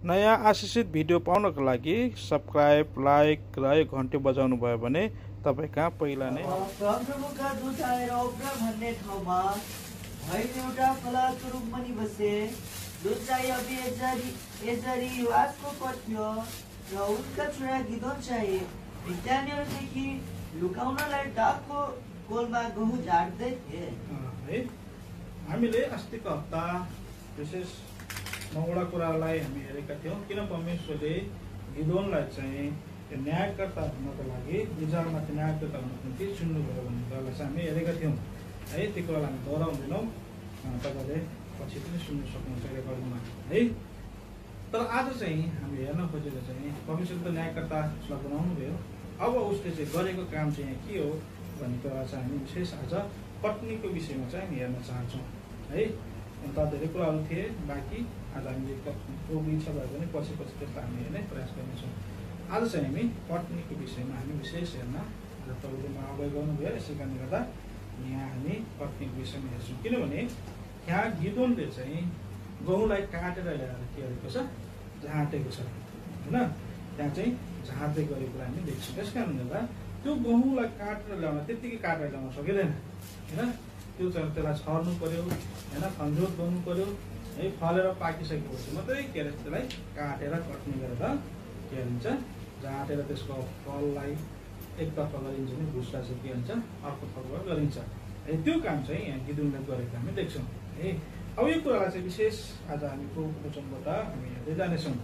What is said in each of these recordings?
नयाँ आशिषित भिडियो पाउनको लागि सब्स्क्राइब, लाइक र घन्टी बजाउनु भयो भने तपाईँ कहाँ पहिला नै प्रमुखका दूत आएर ओप्रा भन्ने ठाउँमा भैन एउटा फलाको रूपमा नि बसे। दूत चाहिँ अबि एजारी युवासको पर्थ्यो र उनका छोरा गिदोन चाहिँ मिद्यानीहरूदेखि लुकाउनलाई डाकको कोलमा गहुँ झार्दै थिए। हामीले अस्तिको हप्ता विशेष 9वटा कुरालाई हामी हेरेका थियौँ। किन परमेश्वरले गिदोनलाई चाहिँ न्यायकर्ता हुनको लागि इजरायलमाथि न्यायकर्ता हुनको निम्ति चुन्नुभयो भन्ने कुरालाई चाहिँ हामी हेरेका थियौँ है। त्यो कुरालाई हामी दोहोऱ्याउँदैनौँ, तपाईँले पछि पनि सुन्न सक्नुहुन्छ रेकर्डिङमा है। तर आज चाहिँ हामी हेर्न खोजेको चाहिँ परमेश्वरको न्यायकर्ता उसलाई बनाउनु भयो। अब उसले चाहिँ गरेको काम चाहिँ यहाँ के हो भन्ने कुरा चाहिँ हामी विशेष आज पत्नीको विषयमा चाहिँ हामी हेर्न चाहन्छौँ है। अन्त धेरै कुराहरू थिए बाँकी, आज हामीले प्रोग्राम इच्छा भयो भने पछि त्यसलाई हामी हेर्ने प्रयास गर्नेछौँ। आज चाहिँ हामी पत्नीको विषयमा हामी विशेष हेर्न आज तपाईँले अवगत गर्नुभयो। यसै कारणले गर्दा यहाँ हामी पत्नीको विषयमा हेर्छौँ। किनभने यहाँ गिदोनले चाहिँ गहुँलाई काटेर ल्याएर के गरेको छ, झाँटेको छ होइन। त्यहाँ चाहिँ झाँट्दै गरेको कुरा हामी देख्छौँ। त्यस कारणले गर्दा त्यो गहुँलाई काटेर ल्याउन त्यत्तिकै काटेर ल्याउन सकिँदैन होइन। त्यो चाहिँ त्यसलाई छर्नु पर्यो होइन, खनजोत गर्नु पर्यो है। फलेर पाकिसकेपछि मात्रै के अरे त्यसलाई काटेर कट्नी गरेर के गरिन्छ, झाँटेर त्यसको फललाई एकतर्फ गरिन्छ भने भुसलाई चाहिँ के हुन्छ अर्कोतर्फ गरिन्छ है। त्यो काम चाहिँ यहाँ गिदोनले गरेको हामी देख्छौँ है। अब यो कुरालाई चाहिँ विशेष आज हामी वचनबाट हामी हेर्दै जानेछौँ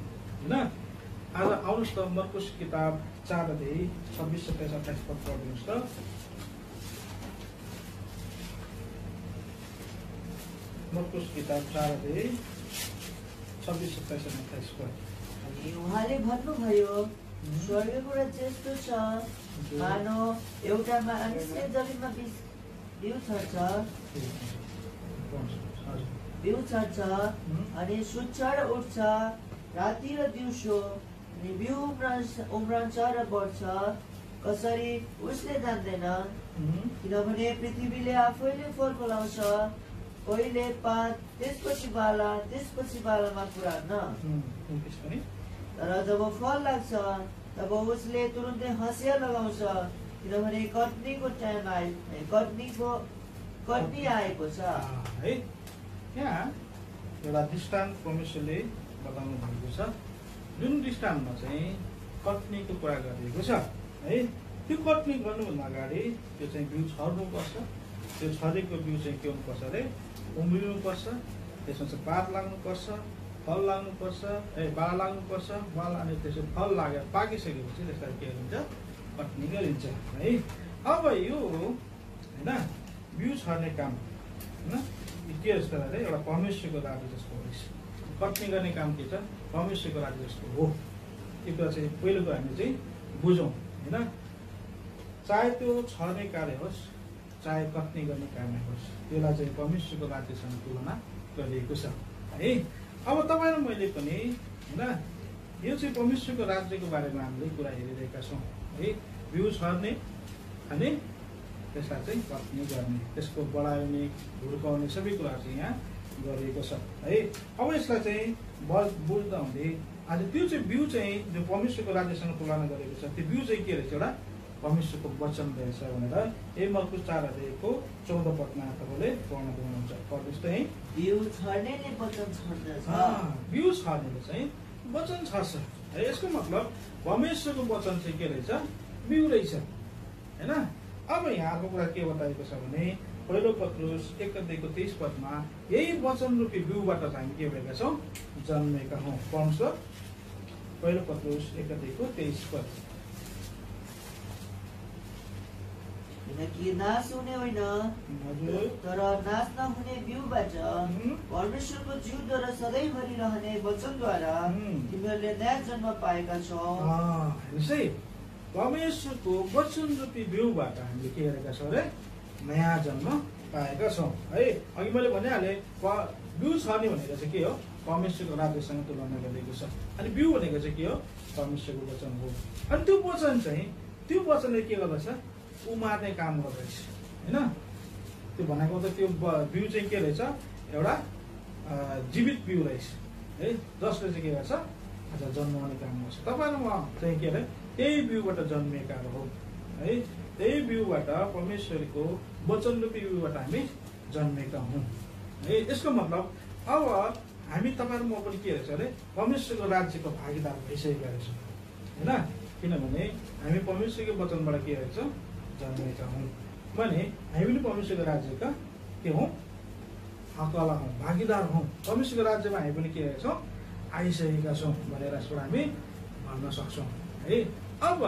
होइन। आज आउनुहोस् त मर्कुस किताब 4 अध्याय 26, 27, 28 पद पढिदिनुहोस् त। मर्कुस किताब 4 अध्याय 26, 27, 28 पद। उहाँले भन्नुभयो, स्वर्गको राज्य यस्तो छ मानो एउटा मानिसले जमिनमा बिउ छर्छ अनि सुत्छ र उठ्छ राति र दिउँसो, अनि बिउ उम्रन्छ र बढ्छ। कसरी उसले जान्दैन, किनभने पृथ्वीले आफैले फल फलाउँछ। पहिले पात, त्यसपछि बाला, त्यसपछि बालामा पुरान्न। तर जब फल लाग्छ तब उसले तुरुन्तै हँसिया लगाउँछ, किनभने कटनीको टाइम कटनी आएको छ है। यहाँ एउटा दृष्टान्त परमेश्वरले बताउनु भएको छ, जुन दृष्टान्तमा चाहिँ कटनीको कुरा गरिएको छ है। त्यो कटनी गर्नुभन्दा अगाडि त्यो चाहिँ बिउ छर्नुपर्छ। त्यो छरेको बिउ चाहिँ के हुनुपर्छ अरे, उम्रिनुपर्छ। त्यसमा चाहिँ पात लाग्नुपर्छ, फल लाग्नुपर्छ, बाला लाग्नुपर्छ। बाला अनि त्यसो फल लागेर पाकिसकेपछि त्यसलाई के गरिन्छ, कटनी गरिन्छ है। अब यो होइन बिउ छर्ने काम होइन के जस्तो अरे एउटा परमेश्वरको राज्य जस्तो हो। कटनी गर्ने काम के छ, परमेश्वरको राज्य जस्तो हो। त्यो कुरा चाहिँ पहिलो कुरा हामीले चाहिँ बुझौँ होइन। चाहे त्यो छर्ने कार्य होस् चाहे कटनी गर्ने कार्य होस्, त्यसलाई चाहिँ परमेश्वरको राज्यसँग तुलना गरिएको छ है। अब तपाईँ र मैले पनि होइन यो चाहिँ परमेश्वरको राज्यको बारेमा हामीले कुरा हेरिरहेका छौँ है। बिउ छर्ने अनि त्यसलाई चाहिँ कटनी गर्ने, त्यसको बढाउने, हुर्काउने सबै कुरा चाहिँ यहाँ गरिएको छ है। अब यसलाई चाहिँ बुझ्दा हुँदै आज त्यो चाहिँ बिउ चाहिँ जो परमेश्वरको राज्यसँग तुलना गरेको छ, त्यो बिउ चाहिँ के रहेछ, एउटा परमेश्वरको वचन रहेछ भनेर मर्कुस 4 अध्यायको 14 पदमा तपाईँले पढ्न पाउनुहुन्छ। पढ्नुहोस् त है। बिउ छर्नेले वचन छर्दछ। बिउ छर्नेले चाहिँ वचन छर्छ है। यसको मतलब परमेश्वरको वचन चाहिँ के रहेछ, बिउ रहेछ होइन। अब यहाँको कुरा के बताएको छ भने पहिलो पत्रुस 1 अध्यायको 23 पदमा यही वचन रूपी बिउबाट चाहिँ के भएका छौँ, जन्मेका हौँ। पढ्नुहोस् त पहिलो पत्रुस 1 अध्यायको 23 पद। किनकि नाश हुने होइन तर नाश नहुने बिउबाट परमेश्वरको जीवद्वारा सधैँभरि रहने वचनद्वारा तिमीहरूले नयाँ जन्म पाएका छौ। परमेश्वरको वचन रूपी बिउबाट हामीले के गरेका छौँ अरे, नयाँ जन्म पाएका छौँ है। अघि मैले भनिहालेँ बिउ छर्ने भनेको चाहिँ के हो, परमेश्वरको राज्यसँग तुलना गरिएको छ। अनि बिउ भनेको चाहिँ के हो, परमेश्वरको वचन हो। अनि त्यो वचन चाहिँ त्यो वचनले के गर्दछ, उमार्ने काम गर्दछ होइन। त्यो भनेको त त्यो बिउ चाहिँ के रहेछ, एउटा जीवित बिउ रहेछ है, जसले चाहिँ के गर्छ, जन्माउने काम गर्छ। तपाईँ र म चाहिँ के अरे त्यही बिउबाट जन्मिएका हो है। त्यही बिउबाट परमेश्वरको वचनरूपी बिउबाट हामी जन्मेका हौँ है। यसको मतलब अब हामी तपाईँ र म पनि के रहेछ अरे परमेश्वरको राज्यको भागीदार भइसकेका रहेछौँ होइन। किनभने हामी परमेश्वरको वचनबाट के रहेछ जन्मेका हौँ भने हामी पनि परमेश्वरको राज्यका के हौँ हकला हौँ, भागीदार हौँ। परमेश्वरको राज्यमा हामी पनि के रहेछौँ आइसकेका छौँ भनेर यसबाट हामी भन्न सक्छौँ है। अब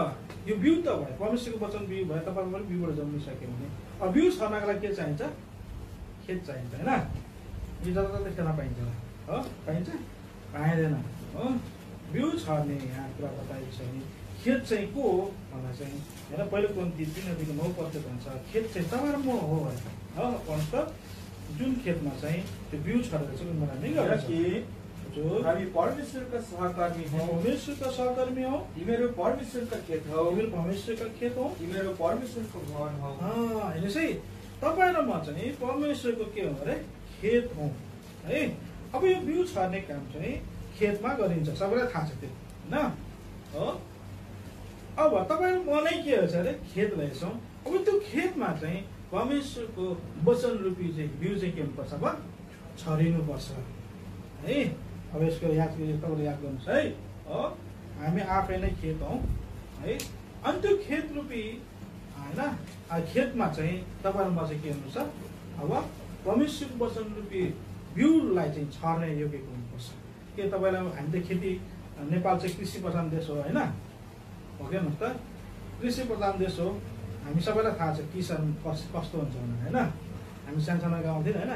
यो बिउ त भयो, परमेश्वरको वचन बिउ भयो, तपाईँको पनि बिउबाट जन्मिसक्यो भने अब बिउ छर्नको लागि के चाहिन्छ? खेत चाहिन्छ होइन। यो जताततै खेल्न पाइन्छ हो? पाइन्छ? पाइँदैन हो। बिउ छर्ने यहाँ कुरा बताएको छ भने खेत चाहिँ को हो भन्दा चाहिँ होइन पहिलो कोरिन्थी 3:9 भन्छ खेत चाहिँ तपाईँ र म हो हो भन्नुहोस् त। जुन खेतमा चाहिँ त्यो बिउ छरेर चाहिँ उनीहरू नै गर्छ कि हामी परमेश्वरका सहकर्मी हौ, परमेश्वरका सहकर्मी हौ, तिमीहरू परमेश्वरका खेत हौ, तिमीहरू परमेश्वरका खेत हौ, तिमीहरू परमेश्वरको भवन हौ। हेर्नुहोस् है तपाईँ र म चाहिँ परमेश्वरको के हो अरे खेत हौ है। अब यो बिउ छर्ने काम चाहिँ खेतमा गरिन्छ, सबैलाई थाहा छ त्यो होइन हो। अब तपाईँ र म नै के रहेछ अरे खेत रहेछौँ। अब त्यो खेतमा चाहिँ परमेश्वरको वचन रूपी चाहिँ बिउ चाहिँ के हुनुपर्छ अब छरिनुपर्छ है। अब यसको तपाईँले याद गर्नुहोस् है हो। हामी आफै नै खेत हौँ है। अनि त्यो खेत रूपी होइन खेतमा चाहिँ तपाईँ र म चाहिँ के हुनुपर्छ अब परमेश्वरको वचन रूपी बिउलाई चाहिँ छर्ने योग्य हुनुपर्छ। के तपाईँलाई हामी त खेती नेपाल चाहिँ कृषि प्रधान देश हो होइन हो कि भन्नुहोस् त। कृषि प्रधान देश हो, हामी सबैलाई थाहा छ किसान कस्तो हुन्छ भनेर होइन। हामी सानसानो गाउँ थियौँ होइन,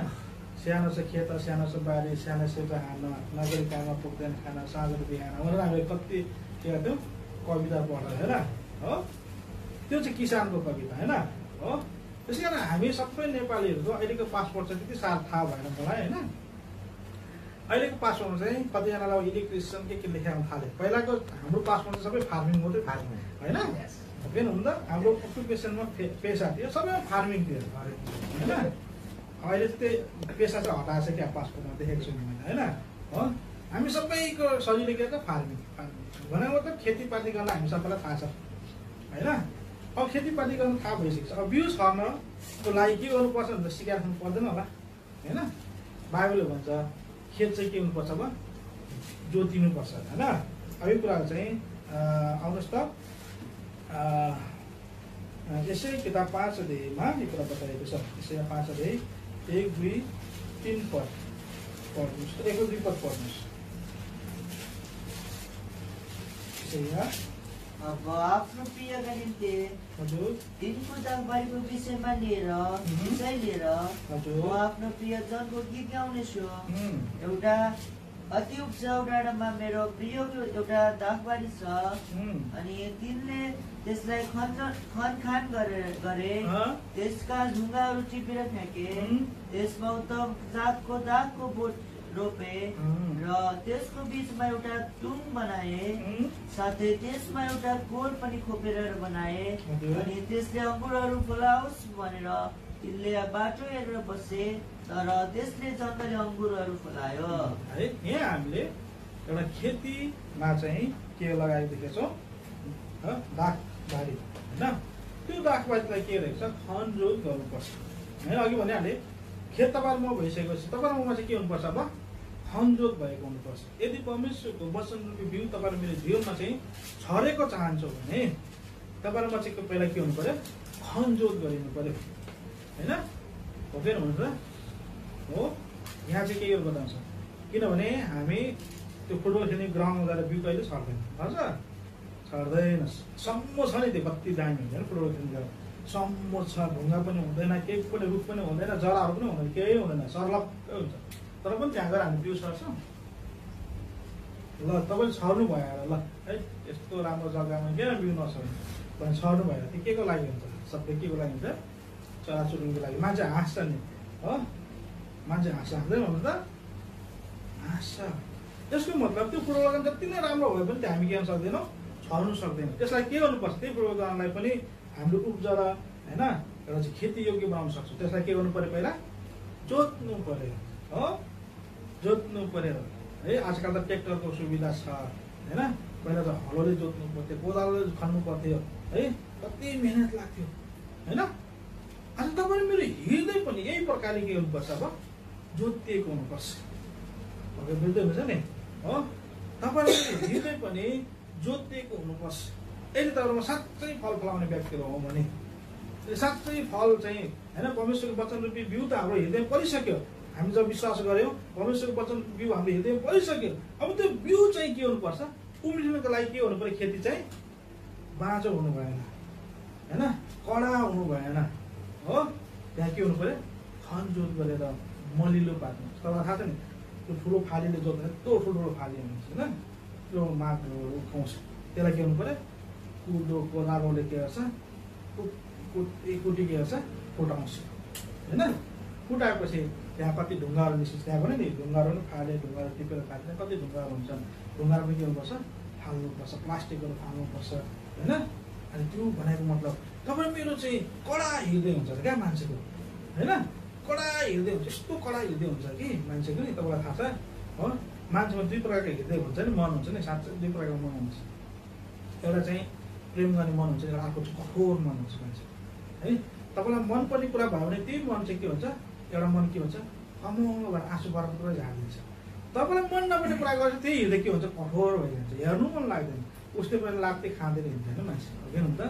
सानो छ खेत, सानो छ बारी, सानो सेता खाना, नगरी काममा पुग्दैन खाना, साँझको बिहान भनेर हामीले कति के गर्थ्यौँ कविता पढ्दा होइन हो। त्यो चाहिँ किसानको कविता होइन हो। त्यसै कारण हामी सबै नेपालीहरूको अहिलेको पासपोर्ट चाहिँ त्यति साह्रो थाहा भएन मलाई होइन। अहिलेको पासपोर्टमा चाहिँ कतिजनालाई इलेक्ट्रिसियन के लेखाउन थाल्यो। पहिलाको हाम्रो पासपोर्ट चाहिँ सबै फार्मिङ मात्रै फार्मिङ होइन किन हुन त हाम्रो अकुपेसनमा पेसा थियो सबैमा फार्मिङ थियो होइन। अहिले चाहिँ त्यो पेसा चाहिँ हटाएको छ क्या पासपोर्टमा देखेको छु मैले होइन हो। हामी सबैको सजिलो के त फार्मिङ भनेको मतलब खेतीपाती गर्न हामी सबैलाई थाहा छ होइन। अब खेतीपाती गर्न थाहा भइसकेको छ। अब बिउ छर्नको लागि के गर्नुपर्छ भनेर सिकाउनु पर्दैन होला होइन। बाइबलले भन्छ खेत चाहिँ के हुनुपर्छ अब जोतिनुपर्छ होइन। अब यो कुराहरू चाहिँ आउनुहोस् त यसै किताब 5 अध्यायमा यो कुरा बताएको छ। यसै 5 अध्याय 1, 2, 3 पद पढ्नुहोस्, 1 र 2 पद पढ्नुहोस्। अब आफ्नो प्रियका निम्ति हजुर दिनको दागबारीको विषयमा लिएर विषय लिएर म आफ्नो प्रियजनको गीत गाउनेछु। एउटा अति उब्जाउ डाँडामा मेरो प्रियको एउटा दागबारी छ अनि तिनले त्यसलाई खनखान गरे, त्यसका ढुङ्गाहरू टिपेर फ्याँके, त्यसमा उत्तम जातको दागको बोट रोपे र त्यसको बीचमा एउटा टुङ बनाए, साथै त्यसमा एउटा कोर पनि खोपेर बनाए अनि त्यसले अङ्गुरहरू फलाओस् भनेर तिनले बाटो हेरेर बसे, तर त्यसले जङ्गली अङ्गुरहरू फलायो है। यहाँ हामीले एउटा खेतीमा चाहिँ के लगाएको देखेछौँ दागबारी होइन। त्यो दागबारीलाई के रहेछ खनजोत गर्नुपर्छ होइन। अघि भनिहालेँ खेत तपाईँ म भइसकेपछि तपाईँ र ममा चाहिँ के हुनुपर्छ अब खनजोत भएको हुनुपर्छ। यदि परमेश्वरको वचन रूपी बिउ तपाईँ र मेरो जीवनमा चाहिँ छरेको चाहन्छौँ भने तपाईँ र म चाहिँ पहिला के हुनु पर्यो खनजोत गरिनु पर्यो होइन हो कि हुन्छ हो। यहाँ चाहिँ के बताउँछ किनभने हामी त्यो फुटबल खेल्ने ग्राउन्डमा गएर बिउ कहिले छर्दैन हजुर छर्दैन। सम्म छ नि त्यो कति दामी हुन्छ फुटबल खेल्ने ग्राउन्ड सम्म छ, ढुङ्गा पनि हुँदैन, केही पनि रुख पनि हुँदैन, जराहरू पनि हुँदैन, केही हुँदैन, सर्लक्कै हुन्छ। तर पनि त्यहाँ गएर हामी बिउ छर्छौँ ल। तपाईँले छर्नु भयो ल है यस्तो राम्रो जग्गामा किन बिउ नछर्नु भने छर्नु भएर त्यो के को लागि हुन्छ सबै के को लागि हुन्छ चराचुरुङ्गीको लागि। मान्छे हाँस्छ नि हो, मान्छे हाँस्दैन भन्नु त हाँस्छ। त्यसको मतलब त्यो पूर्वगन जति नै राम्रो भए पनि त्यो हामी के गर्न सक्दैनौँ छर्नु सक्दैनौँ। त्यसलाई के गर्नुपर्छ त्यही पूर्वगनलाई पनि हाम्रो उब्जरा होइन एउटा चाहिँ खेती योग्य बनाउन सक्छौँ। त्यसलाई के गर्नु पर्यो पहिला जोत्नु पर्यो हो, जोत्नु पर्यो है। आजकल त ट्र्याक्टरको सुविधा छ होइन। पहिला त हलोले जोत्नु पर्थ्यो, कोदालोले खन्नु पर्थ्यो है, कति मेहनत लाग्थ्यो होइन। आज तपाईँले मेरो हृदय पनि यही प्रकारले के हुनुपर्छ, अब जोतिएको हुनुपर्छ। बुझ्दै हुन्छ नि हो, तपाईँले हृदय पनि जोतिएको हुनुपर्छ। यदि तपाईँमा साँच्चै फल फलाउने व्यक्तिहरू हौ भने, साँच्चै फल चाहिँ होइन, परमेश्वरको वचन रूपी बिउ त हाम्रो हृदयमा परिसक्यो। हामी जब विश्वास गऱ्यौँ परमेश्वरको वचन बिउ हाम्रो हृदयमा परिसक्यो। अब त्यो बिउ चाहिँ के हुनुपर्छ, उम्रिनुको लागि के हुनु पर्यो, खेती चाहिँ बाँझो हुनु भएन होइन, कडा हुनु भएन हो। त्यहाँ के हुनु पर्यो, खनजोत गरेर मलिलो पार्नु। तपाईँलाई थाहा छ नि, त्यो ठुलो फालीले जोत्दैन, त्यो ठुल्ठुलो फाली हुन्छ होइन, त्यो माटो उठाउँछ। त्यसलाई के हुनु पर्यो, कुदो कोदालोले के गर्छ, कुटी के गर्छ, फुटाउँछ होइन। फुटाएपछि त्यहाँ कति ढुङ्गाहरू निस्किन्छ, त्यहाँ पनि नि ढुङ्गाहरू पनि फाले, ढुङ्गाहरू टिपेर फाल्छ, कति ढुङ्गाहरू हुन्छन्। ढुङ्गाहरू पनि के गर्नुपर्छ, फाल्नुपर्छ, प्लास्टिकहरू फाल्नुपर्छ होइन। अनि त्यो भनेको मतलब तपाईँ मेरो चाहिँ कडा हृदय हुन्छ क्या मान्छेको होइन, कडा हृदय हुन्छ, यस्तो कडा हृदय हुन्छ कि मान्छेको नि। तपाईँलाई थाहा छ हो, मान्छेमा दुई प्रकारको हृदय हुन्छ नि, मन हुन्छ नि, साँच्चै दुई प्रकारको मन हुन्छ। एउटा चाहिँ प्रेम गर्ने मन हुन्छ, एउटा अर्को चाहिँ कठोर मन हुन्छ मान्छे है। तपाईँलाई मनपर्ने कुरा भयो भने त्यही मन चाहिँ के हुन्छ, एउटा मन के हुन्छ, अमो भएर आँसु बराबर पुरा झारिदिन्छ। तपाईँलाई मन नपर्ने कुरा गर्छ त्यही हृदय के हुन्छ, कठोर भइजान्छ, हेर्नु मन लाग्दैन, उसले पनि लाग्दै खाँदैन हिँड्छ होइन मान्छे हो त।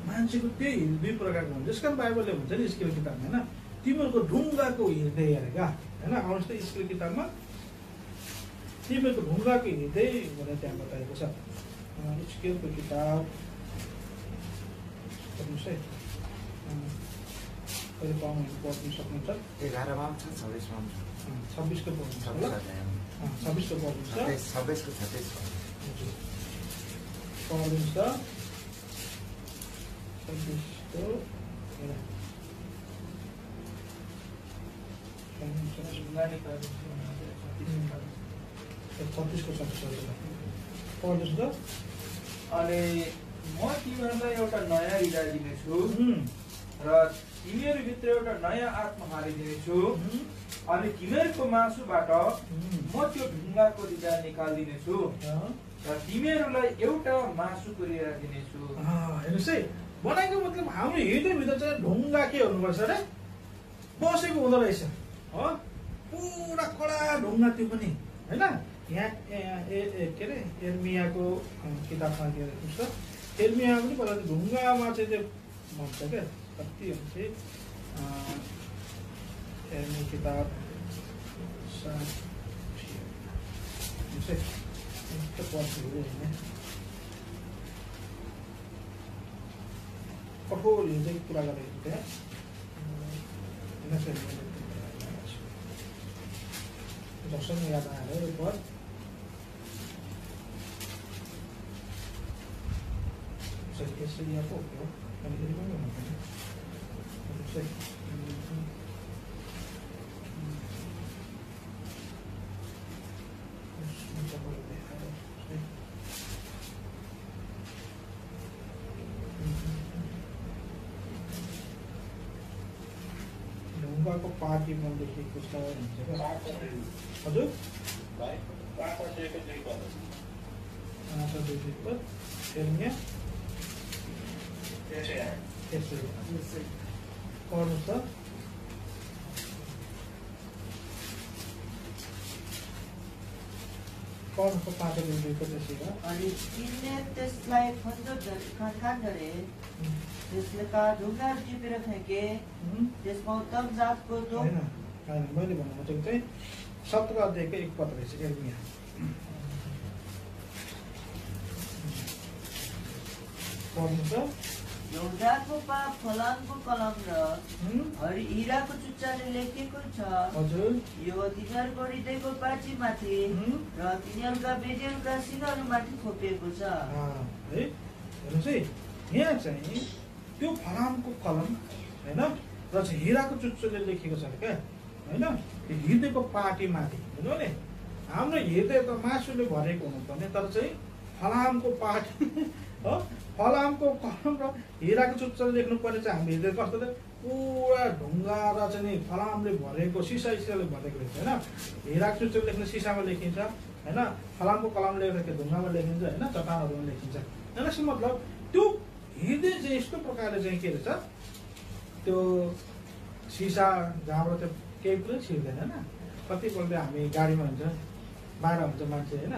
मान्छेको त्यही दुई प्रकारको हुन्छ। जस कारण बाइबलले भन्छ नि स्केल किताबमा होइन, तिमीहरूको ढुङ्गाको हृदय हेरेका होइन। आउनुहोस् त स्केल किताबमा तिमीहरूको ढुङ्गाको हृदय भनेर त्यहाँ बताएको छ। स्केलको किताब हेर्नुहोस् है, कहिले पढ्नु सक्नुहुन्छ, 11मा छ, 26मा छ, 26को पढ्नुहुन्छ ल, 26को पढ्नुहुन्छ, 26को 26 पढ्नुहुन्छ त 26को 26 पढ्नुहोस् त। अनि म तिमीहरूलाई एउटा नयाँ हृदय दिनेछु र तिमीहरूभित्र एउटा नयाँ आत्मा हालिदिनेछु। अनि तिमीहरूको मासुबाट म त्यो ढुङ्गाको हृदय निकालिदिनेछु र तिमीहरूलाई एउटा मासुको हृदय दिनेछु। हेर्नुहोस् है, बनाएको मतलब हाम्रो हृदयभित्र चाहिँ ढुङ्गा के हुनुपर्छ अरे, बसेको हुँदो रहेछ हो, पुरा कडा ढुङ्गा त्यो पनि होइन। यहाँ के अरे एर्मियाको किताबमा के हेर्नुहोस् त, एर्मिया पनि पहिला ढुङ्गामा चाहिँ त्यो भन्छ क्या, कति हुन्छ एर्मिया किताब 7 कठोर हृदय कुरा गरेको त्यहाँ जससँग याद आएर यो पद यसरी यहाँ पो हो, अलिकति पनि हुनुपर्ने ढुङ्गाको पार्टीमा लेखेको छ भन्छ क्या हजुर। पढ्नुहोस् त। पढ्नुको पाठक त्यसैमा अनि तिनले त्यसलाई खनखान गरे, त्यसका ढुङ्गाहरू टिपेर फ्याँके, त्यसमा उत्तम जातको होइन मैले भन्नु खोजेको चाहिँ 17 अध्यायको 1 पद रहेछ एर्मिया। पढ्नु त। यहुदाको पाप फलामको कलम र हिराको चुच्चाले लेखेको छ। हजुर, यो तिनीहरूको हृदयको पाटीमाथि र तिनीहरूका बेटीहरूका सिंहहरूमाथि खोपिएको छ। है हेर्नुहोस् है, यहाँ चाहिँ त्यो फलामको कलम होइन र चाहिँ हिराको चुच्चोले लेखेको छ क्या होइन, त्यो हृदयको पाटीमाथि बुझ्नु नि। हाम्रो हृदय त मासुले भरेको हुनुपर्ने, तर चाहिँ फलामको पाटी हो, फलामको कलम र हिराको चुच्चोले लेख्नु पर्ने चाहिँ हाम्रो हृदय कस्तो त पुरा ढुङ्गा र चाहिँ नि फलामले भरेको सिसाले भरेको रहेछ होइन। हिराक चुच्चो लेख्ने सिसामा लेखिन्छ होइन, फलामको कलमले लेखेको ढुङ्गामा लेखिन्छ होइन, चट्टानहरूमा लेखिन्छ। यसको मतलब त्यो हृदय चाहिँ यस्तो प्रकारले चाहिँ के रहेछ, त्यो सिसा जहाँबाट त्यो केही पनि छिर्दैन होइन। कतिपल्ट हामी गाडीमा हुन्छ, बाहिर हुन्छ मान्छे होइन,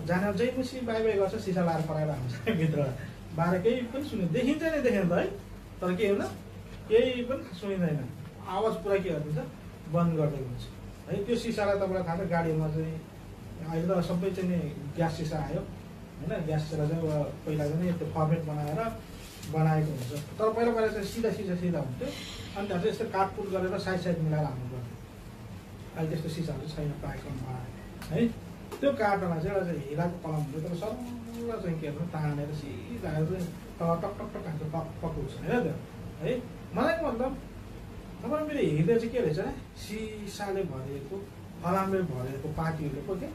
जानेर जहीपछि बाई बाई गर्छ, सिसा लाएर पराएर आउँछ भित्र, बाहिर केही पनि सुन्दैन, देखिन्छ नै देखेन त है, तर के हुँदैन, केही पनि सुनिँदैन, आवाज पुरा के गरिदिन्छ, बन्द गरिदिएको हुन्छ है। त्यो सिसालाई तपाईँलाई थाहा छ गाडीमा चाहिँ अहिले त सबै चाहिँ नि ग्यास सिसा आयो होइन, ग्यास सिसा चाहिँ पहिला चाहिँ त्यो फर्मेट बनाएर बनाएको हुन्छ, तर पहिला चाहिँ सिधा हुन्थ्यो, अनि त्यहाँ चाहिँ यस्तो काटकुट गरेर साइड मिलाएर हाल्नु पर्थ्यो। अहिले त्यस्तो सिसाहरू छैन प्रायः कम है। त्यो काटमा चाहिँ एउटा चाहिँ हिराको कलम हुन्छ, तर सरल चाहिँ के भन्छ तानेर सिधा चाहिँ तल टक टक टक हान्छ, पकाउँछ होइन त्यो है। मलाई मतलब तपाईँ मेरो हृदय चाहिँ के रहेछ भने सिसाले भरिएको फलामले भरेको पार्टीहरूले पो के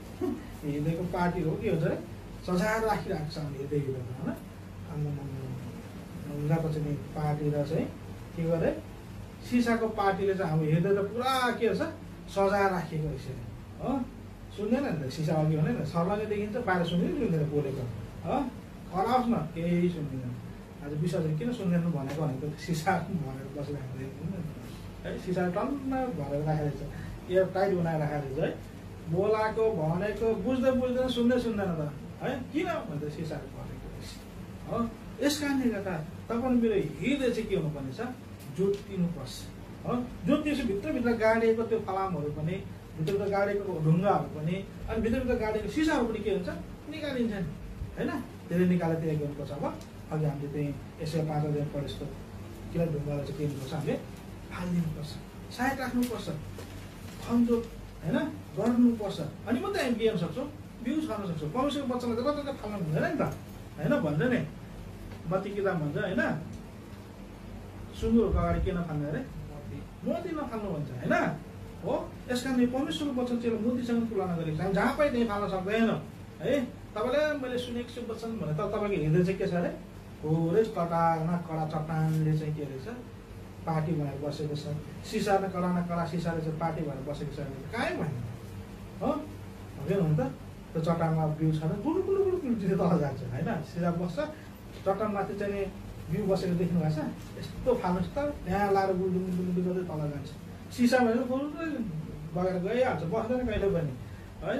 हृदयको पार्टीहरू के हुन्छ अरे सजाएर राखिरहेको छ हृदयभित्र होइन। ढुङ्गाको चाहिँ नि पार्टी र चाहिँ के गरे सिसाको पार्टीले चाहिँ हाम्रो हृदय त पुरा के रहेछ सजाएर राखिएको रहेछ हो। सुन्दैन नि त सिसा अघि भने सर्लङ्गै देखिन्छ, बाहिर सुन्दैन बोलेको हो, कराओस् न केही सुन्दैन। आज विश्वासले किन सुन्दैन भनेको सिसा भनेर बसिरहेको है, सिसा टन्न भरेर राखेको छ, एयर टाइट बनाएर राखेको छ है। बोलाएको भनेको बुझ्दैन सुन्दैन त है, किन भन्दा सिसाले भरेको रहेछ हो। यस कारणले गर्दा तपाईँ मेरो हृदय चाहिँ के हुनुपर्ने छ, जोतिनुपर्छ हो। जोतिएपछि भित्रभित्र गाडिएको त्यो फलामहरू पनि, भित्रभित्र गाडिएको ढुङ्गाहरू पनि, अनि भित्रभित्र गाडिएको सिसाहरू पनि के हुन्छ निकालिन्छ नि होइन। धेरै निकालेर त्यही गर्नुपर्छ। अब अघि हामीले त्यही यसो 5 हजार पढेको किन ढुङ्गालाई चाहिँ के गर्नुपर्छ, हामीले फालिदिनुपर्छ, साइड राख्नुपर्छ, खनजोत होइन गर्नुपर्छ, अनि मात्रै हामी के गर्न सक्छौँ, बिउ छर्न सक्छौँ। परमेश्वरको वचनलाई त कता फाल्नु हुँदैन नि त होइन। भन्छ नि मत्ती किताब भन्छ होइन, सुँगुरको अगाडि के नफाल्ने अरे, मोती नफाल्नु भन्छ होइन हो। यस कारण परमेश्वरको वचन चाहिँ मोतीसँग तुलना गरेको छ, हामी जहाँ पाइ त्यहीँ फाल्न सक्दैन है। तपाईँलाई मैले सुनेको छु वचन भने त तपाईँको हृदय चाहिँ के छ अरे, पुरै कडा चट्टानले चाहिँ के रहेछ पार्टी भएर बसेको छ, सिसा न कडा सिसाले चाहिँ पार्टी भएर बसेको छ, कहीँ भएन हो। हेर्नु त त्यो चट्टानमा बिउ छ गुलु तल जान्छ होइन, सिसा बस्छ चट्टानमाथि चाहिँ नि बिउ बसेको देख्नु भएको छ, यस्तो फाल्नुहोस् त त्यहाँ लाएर गुल्डुङ गर्दै तल जान्छ। सिसा भनेर फुल्दै बगेर गइहाल्छ, बस्दैन कहिले पनि है।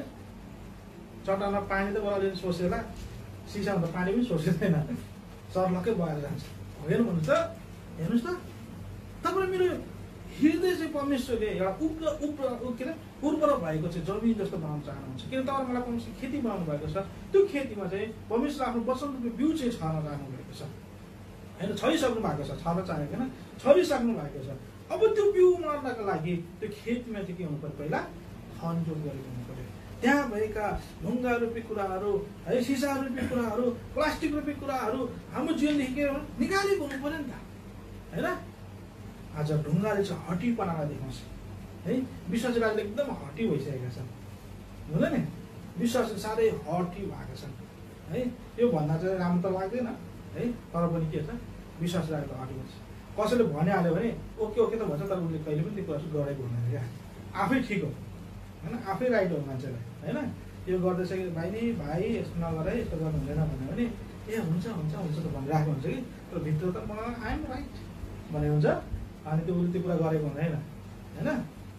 चट्टानमा पानी त बराबर सोसेला, सिसामा त पानी पनि सोसिँदैन, सर्लक्कै बगेर जान्छ। हेर्नु भन्नुहोस् त, हेर्नुहोस् त तपाईँ मेरो हृदय चाहिँ परमेश्वरले एउटा उर्वर भएको चाहिँ जमिन जस्तो बनाउन चाहनुहुन्छ। किन तपाईँ मलाई परमेश्वर खेती बनाउनु भएको छ, त्यो खेतीमा चाहिँ परमेश्वरले आफ्नो वचनको बिउ चाहिँ छर्न चाहनु भएको छ होइन, छरिसक्नु भएको छ, छर्न चाहेको होइन, छरिसक्नु भएको छ। अब त्यो बिउ मर्नको लागि त्यो खेतमा चाहिँ के हुनु पर्यो, पहिला खनजोत गरेको हुनु पर्यो। त्यहाँ भएका ढुङ्गा रूपी कुराहरू है, सिसा रूपी कुराहरू, प्लास्टिक रूपी कुराहरू हाम्रो जीवनदेखि के निकालेको हुनु पर्यो नि त होइन। आज ढुङ्गाले चाहिँ हटीपनालाई देखाउँछ है, विश्वासी राज्यले एकदम हटी भइसकेका छन् हुँदैन नि, विश्वासी साह्रै हटी भएका छन् है। यो भन्दा चाहिँ राम्रो त लाग्दैन है, तर पनि के छ विश्वासी राज्यले हटी भन्छ। कसैले भनिहाल्यो भने ओके त भन्छ, तर उसले कहिले पनि त्यो कुरा गरेको हुँदैन क्या, आफै ठिक हो होइन, आफै राइट हो मान्छेलाई होइन। यो गर्दैछ कि भाइ यस्तो नगर है, यस्तो गर्नु हुँदैन भन्यो भने ए हुन्छ त भनिरहेको हुन्छ कि, तर भित्र त म आइएम राइट भने हुन्छ, अनि त्यो उसले त्यो कुरा गरेको हुँदैन होइन।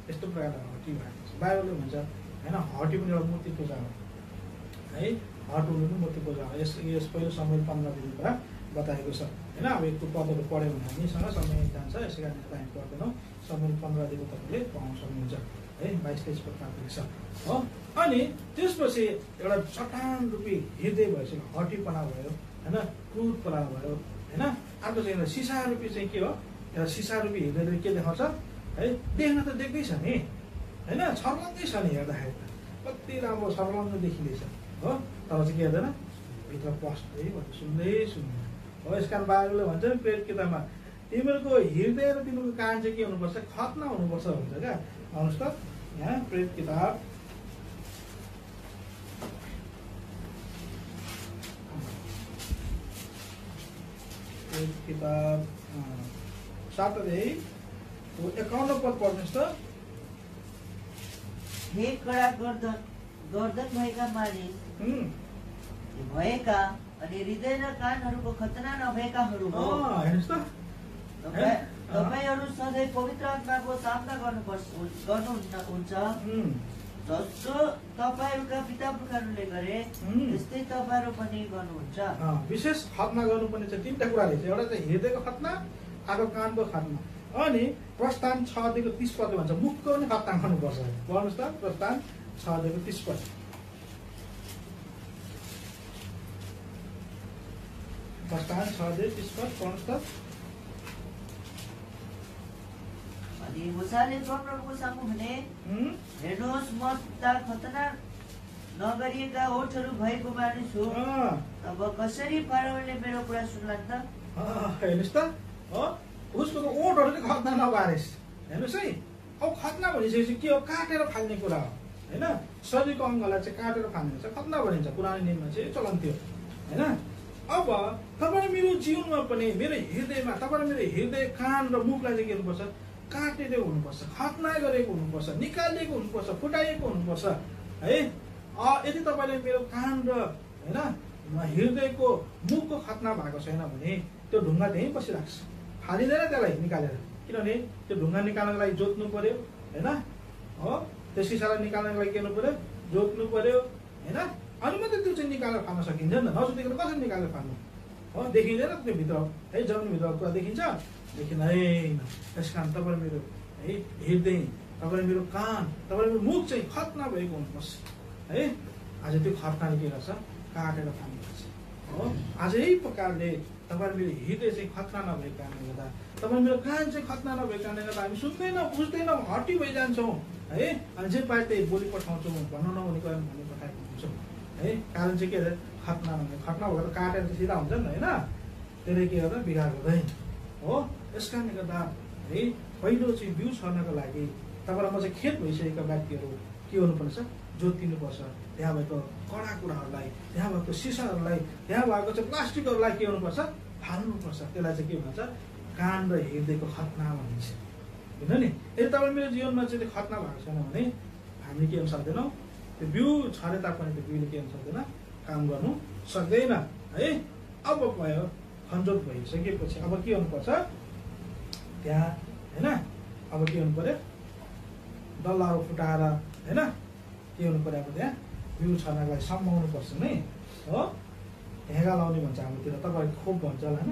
यस्तो प्रकारले हटी भएको छ। बाइबलले भन्छ होइन, हटी पनि एउटा मूर्ति पूजा हो है, हट हुनु पनि मूर्ति पूजा हो। यस पहिलो समय 15 दिनको कुरा बताएको छ होइन। अब एक पदहरू पढ्यो भने हामीसँग समय जान्छ, यसै कारण हामी पढ्दैनौँ। समय 15 दिनको तपाईँले पाउन सक्नुहुन्छ है, 22-23 पदमा छ हो। अनि त्यसपछि एउटा चट्टान रूपी हृदय भएपछि हटीपना भयो होइन, क्रोधपना भयो होइन। अर्को चाहिँ सिसा रूपी चाहिँ के हो, एउटा सिसा रूपी हृदयले के देखाउँछ है, देख्न त देख्दैछ नि होइन, छर्लङ्गै छ नि, हेर्दाखेरि त कति राम्रो छर्लङ्ग देखिँदैछ हो, तर चाहिँ के हेर्दैन भित्र पस्दै भन्नु सुन्दै हो। यस कारण बाइबलले भन्छ नि प्रेरित किताबमा, तिमीहरूको हृदय र तिमीहरूको कान चाहिँ के हुनुपर्छ, खतना हुनुपर्छ भन्छ क्या। आउनुहोस् त यहाँ प्रेरित किताब 7 अध्याय 51 पद पढ्नुहोस् त। हे कडा गर्दन भएका मानिस भएका अनि हृदय र कानहरूको खतना नभएकाहरू हो, हेर्नुहोस् त, तपाईहरू सधैँ पवित्र आत्माको सामना गर्नुहुन्छ। जस्तो तपाईहरूका पितापुर्खाहरूले गरे त्यस्तै तपाईहरू पनि गर्नुहुन्छ। विशेष खतना गर्नुपर्ने चाहिँ 3टा कुरा रहेछ। एउटा चाहिँ हृदयको खतना, अर्को कानको खतना, अनि प्रस्थान 6:30 पद भन्छ मुखको पनि खतना गर्नुपर्छ। पढ्नुहोस् त, प्रस्थान 6:30 पद। प्रस्थान 6:30 पद पढ्नुहोस् त। अनि मुसाले परमप्रभुको सामु भने, हेर्नुहोस् म खतना नगरिएका ओठहरू भएको मानिस हो, अब कसरी फारोले मेरो कुरा सुन्लान् त? हेर्नुहोस् त, उसको ओठहरू चाहिँ खतना नबारेस्। हेर्नुहोस् है, अब खतना भनिसकेपछि के हो? काटेर फाल्ने कुरा हो होइन। शरीरको अङ्गलाई चाहिँ काटेर फाल्ने हुन्छ, खतना भनिन्छ। पुरानो नियममा चाहिँ चलन थियो होइन। अब तपाईँ मेरो जीवनमा पनि मेरो हृदयमा तपाईँ मेरो हृदय, कान र मुखलाई चाहिँ के हुनुपर्छ? काटेर हुनुपर्छ, खतना गरेको हुनुपर्छ, निकालिएको हुनुपर्छ, फुटाइएको हुनुपर्छ है। यदि तपाईँले मेरो कान र होइन हृदयको मुखको खतना भएको छैन भने त्यो ढुङ्गा त्यहीँ बसिराख्छ, फालिँदैन त्यसलाई निकालेर। किनभने त्यो ढुङ्गा निकाल्नको लागि जोत्नु पर्यो होइन, हो त्यो सिसालाई निकाल्नको लागि के गर्नु पर्यो? जोत्नु पर्यो होइन, अनि मात्रै त्यो चाहिँ निकालेर फाल्न सकिन्छ नि त। नजोतिकन कसरी निकालेर फाल्नु? हो देखिँदैन त्यो भित्र है, जमिनभित्र कुरा देखिन्छ? देखिँदैन। त्यस कारण तपाईँ मेरो है हृदय, तपाईँ मेरो कान, तपाईँ मेरो मुख चाहिँ खतना भएको हुनुपर्छ है। आज त्यो खतनाले के गर्छ? काटेर फाल्नुपर्छ हो। आज यही प्रकारले तपाईँ मेरो हृदय चाहिँ खतना नभएको कारणले गर्दा, तपाईँ मेरो कान चाहिँ खतना नभएको कारणले गर्दा हामी सुन्दैनौँ, बुझ्दैनौँ, हटी भइजान्छौँ है। अनि जे पाए त्यही बोली पठाउँछौँ, भन्नु नहुने कुरा भन्ने पठाएको हुन्छौँ है। कारण चाहिँ के अरे? खतना नभए। खतना भएर काटेर चाहिँ सिधा हुन्छ नि होइन, त्यसले के गर्दा बिगार हुँदैन हो। यस कारणले गर्दा है पहिलो चाहिँ बिउ छर्नको लागि तपाईँलाई म चाहिँ खेत भइसकेका व्यक्तिहरू के गर्नुपर्छ? जोतिनुपर्छ। त्यहाँ भएको कडा कुराहरूलाई, त्यहाँ भएको सिसाहरूलाई, त्यहाँ भएको चाहिँ प्लास्टिकहरूलाई के गर्नुपर्छ? फाल्नुपर्छ। त्यसलाई चाहिँ के भन्छ? कान र हृदयको खतना भनिन्छ होइन नि। यदि तपाईँ मेरो जीवनमा चाहिँ त्यो खतना भएको छैन भने हामी के गर्न सक्दैनौँ? त्यो बिउ छरे तापनि त्यो बिउले के गर्न सक्दैन? काम गर्नु सक्दैन है। अब भयो खनजोत भइसकेपछि अब के गर्नुपर्छ? त्यहाँ होइन अब के गर्नु पर्यो? डल्लाहरू फुटाएर होइन के गर्नु पर्यो? अब त्यहाँ बिउ छर्नको लागि सम्माउनु पर्छ नि हो। हेगा लाउने भन्छ हाम्रोतिर, तपाईँहरू खोप भन्छ होला होइन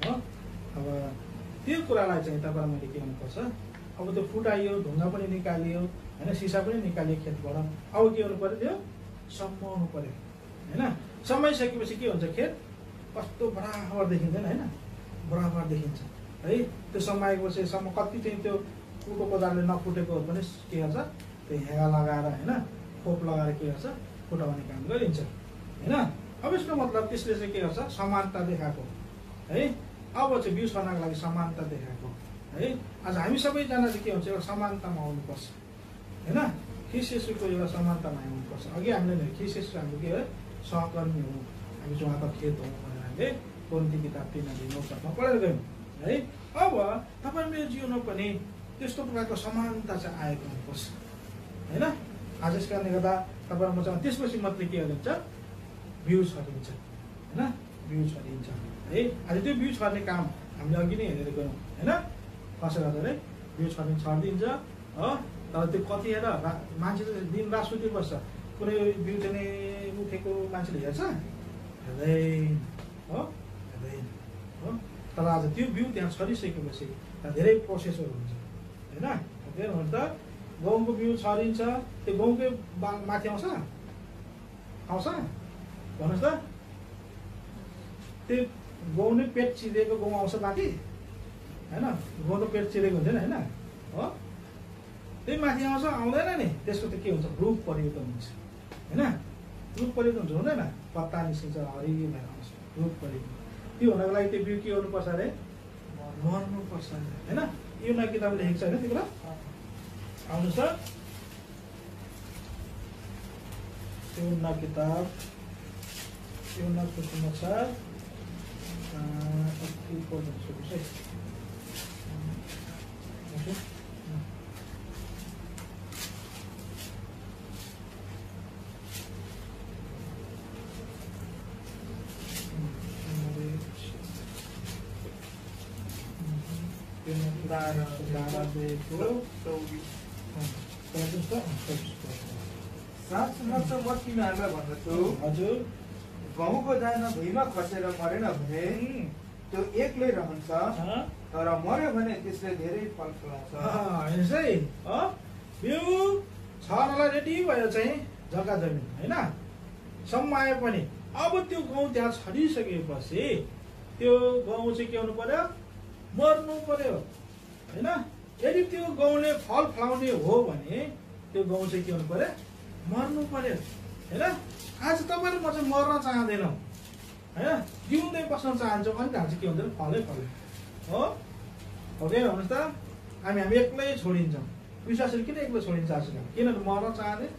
हो। अब त्यो कुरालाई चाहिँ तपाईँ मैले के गर्नुपर्छ? अब त्यो फुटाइयो, ढुङ्गा पनि निकालियो होइन, सिसा पनि निकालियो खेतबाट। अब के गर्नु पर्यो? त्यो सम्माउनु पर्यो होइन। समाइसकेपछि के हुन्छ? खेत कस्तो बराबर देखिँदैन होइन, बराबर देखिन्छ है। त्यो समाएपछि सम्म कति चाहिँ त्यो कुटो कोदाले नफुटेको पनि के गर्छ? त्यो हेगा लगाएर होइन, खोप लगाएर के गर्छ? फुटाउने काम गरिन्छ होइन। अब यसको मतलब त्यसले चाहिँ के गर्छ? समानता देखाएको है। अब चाहिँ बिउ छर्नको लागि समानता देखाएको है। आज हामी सबैजना चाहिँ के हुन्छ? एउटा समानतामा आउनुपर्छ होइन। ख्रिस्ट एउटा समानतामा आउनुपर्छ। अघि हामीले ख्रिस्ट हाम्रो के हो? सहकर्मी हो, हामी चाहिँ उहाँको खेत हो भनेर हामीले कोरिन्थी किताब 3:9 पढेर गयौँ है। अब तपाईँ मेरो जीवनमा पनि त्यस्तो प्रकारको समानता चाहिँ आएको हुनुपर्छ होइन। आज यस कारणले गर्दा तपाईँहरू म चाहिँ त्यसपछि मात्रै के गरिन्छ? बिउ छरिन्छ होइन, बिउ छरिन्छ है। आज त्यो बिउ छर्ने काम हामीले अघि नै हेरेर गयौँ होइन। कसरी गर्दा बिउ छरिदिन्छ हो। तर त्यो कतिखेर मान्छे चाहिँ दिन रात सुतिबस्छ, कुनै बिउ चाहिँ उठेको मान्छेले हेर्छ? हेर्दैन हो, हेर्दैन हो। तर आज त्यो बिउ त्यहाँ छरिसकेपछि त्यहाँ धेरै प्रोसेसहरू हुन्छ होइन। के भन्छ? गहुँको बिउ छरिन्छ, त्यो गहुँकै माथि आउँछ आउँछ भन्नुहोस् त? त्यो गहुँ नै पेट चिरेको गहुँ आउँछ माथि होइन। गहुँको पेट चिरेको हुन्छ नि होइन हो, त्यही माथि आउँछ आउँदैन नि। त्यसको त के हुन्छ? रूप परिवर्तन हुन्छ होइन। रूप परिवर्तन हुँदैन, पत्ता निस्किन्छ, हरियो भएर आउँछ रूप परिवर्तन। त्यो हुनको लागि त्यो बिउ के गर्नुपर्छ अरे? मर्नुपर्छ होइन। यो नयाँ किताबले लेखेको छ होइन त्यो कुरा? आउनुहोस् त, त्यो नयाँ किताब, त्यो नयाँ समाचार कति पढ्नु सक्नुहोस् है। पढ्छु। साँच्चै म तिमीहरूलाई भन्दछु, हजुर गहुँको दाना भुइँमा खसेर मरेन भने त्यो एक्लै रहन्छ, तर मर्यो भने त्यसले धेरै फल फलाउँछ। हेर्नुहोस् है, बिउ छर्नलाई रेडी भयो चाहिँ जग्गा जमिन होइन, सम्म आयो पनि अब त्यो गहुँ त्यहाँ छरिसकेपछि त्यो गहुँ चाहिँ के हुनु पर्यो, मर्नु पर्यो होइन। यदि त्यो गहुँले फल फलाउने हो भने त्यो गहुँ चाहिँ के हुनु पर्यो, मर्नु पर्यो होइन। आज तपाईँले म चाहिँ मर्न चाहँदैनौँ होइन, जिउँदै बस्न चाहन्छौँ, अनि हामी चाहिँ के हुँदैन, फलै फल्यो हो भन्नुहोस् त। हामी एक्लै छोडिन्छौँ। विश्वासले किन एक्लै छोडिन्छ आजकल, किनभने मर्न चाहँदैन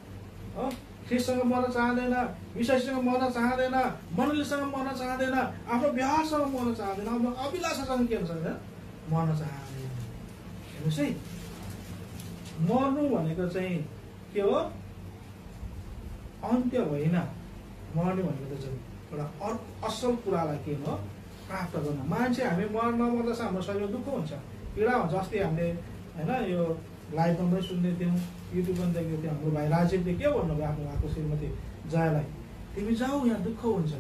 हो, ख्रिस्टसँग मर्न चाहँदैन, विश्वासीसँग मर्न चाहँदैन, मण्डलीसँग मर्न चाहँदैन, आफ्नो व्यवहारसँग मर्न चाहँदैन, आफ्नो अभिलाषासँग के हुन्छ मर्न चाहँदैन। हेर्नुहोस् है, मर्नु भनेको चाहिँ के हो, अन्त्य होइन। मर्नु भनेको चाहिँ एउटा असल कुरालाई के हो, प्राप्त गर्न। मान्छे हामी नमर्दा चाहिँ हाम्रो शरीरमा दुःख हुन्छ, पीडा हुन्छ। अस्ति हामीले होइन यो लाइभमा पनि सुन्दै थियौँ, युट्युबमा पनि देखेको थियौँ, हाम्रो भाइ राजीवले के भन्नुभयो आफ्नो उहाँको श्रीमती जयालाई, तिमी जाऊ यहाँ दुःख हुन्छ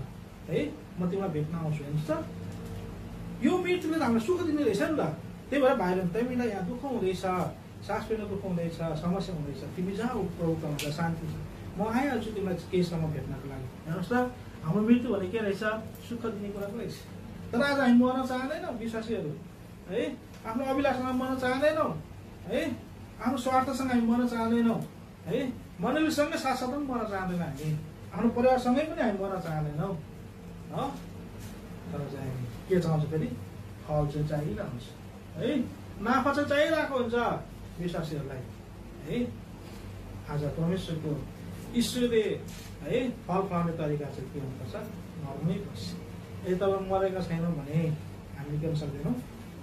है, म तिमीलाई भेट्न आउँछु। हेर्नुहोस् त, यो मृत्युले त हामीलाई सुख दिने रहेछ नि त। त्यही भएर भाइले तिमीलाई यहाँ दुःख हुँदैछ, सास फेर्न दुःख हुँदैछ, समस्या हुँदैछ, तिमी जाऊ प्रभुको हुन्छ, शान्ति छ, म आइहाल्छु तिमीलाई केहीसँग भेट्नको लागि। हेर्नुहोस् त, हाम्रो मृत्यु भने के रहेछ, सुख दिने कुराको रहेछ। तर आज हामी मर्न चाहँदैनौँ विश्वासीहरू है, आफ्नो अभिलाषसँग मर्न चाहँदैनौँ है, आफ्नो स्वार्थसँग हामी मर्न चाहँदैनौँ है, मण्डलीसँगै साथसाथै पनि मर्न चाहँदैनौँ हामी, आफ्नो परिवारसँगै पनि हामी मर्न चाहँदैनौँ हो। तर चाहिँ हामी के चाहन्छ फेरि, फल चाहिँ चाहिरहेको हुन्छ है, नाफा चाहिँ चाहिरहेको हुन्छ विश्वासीहरूलाई है। आज परमेश्वरको ईश्वरले है फल फलाउने तरिका चाहिँ के हुनुपर्छ, मर्नै पर्छ। यदि तपाईँ मरेका छैनौँ भने हामीले के गर्न सक्दैनौँ,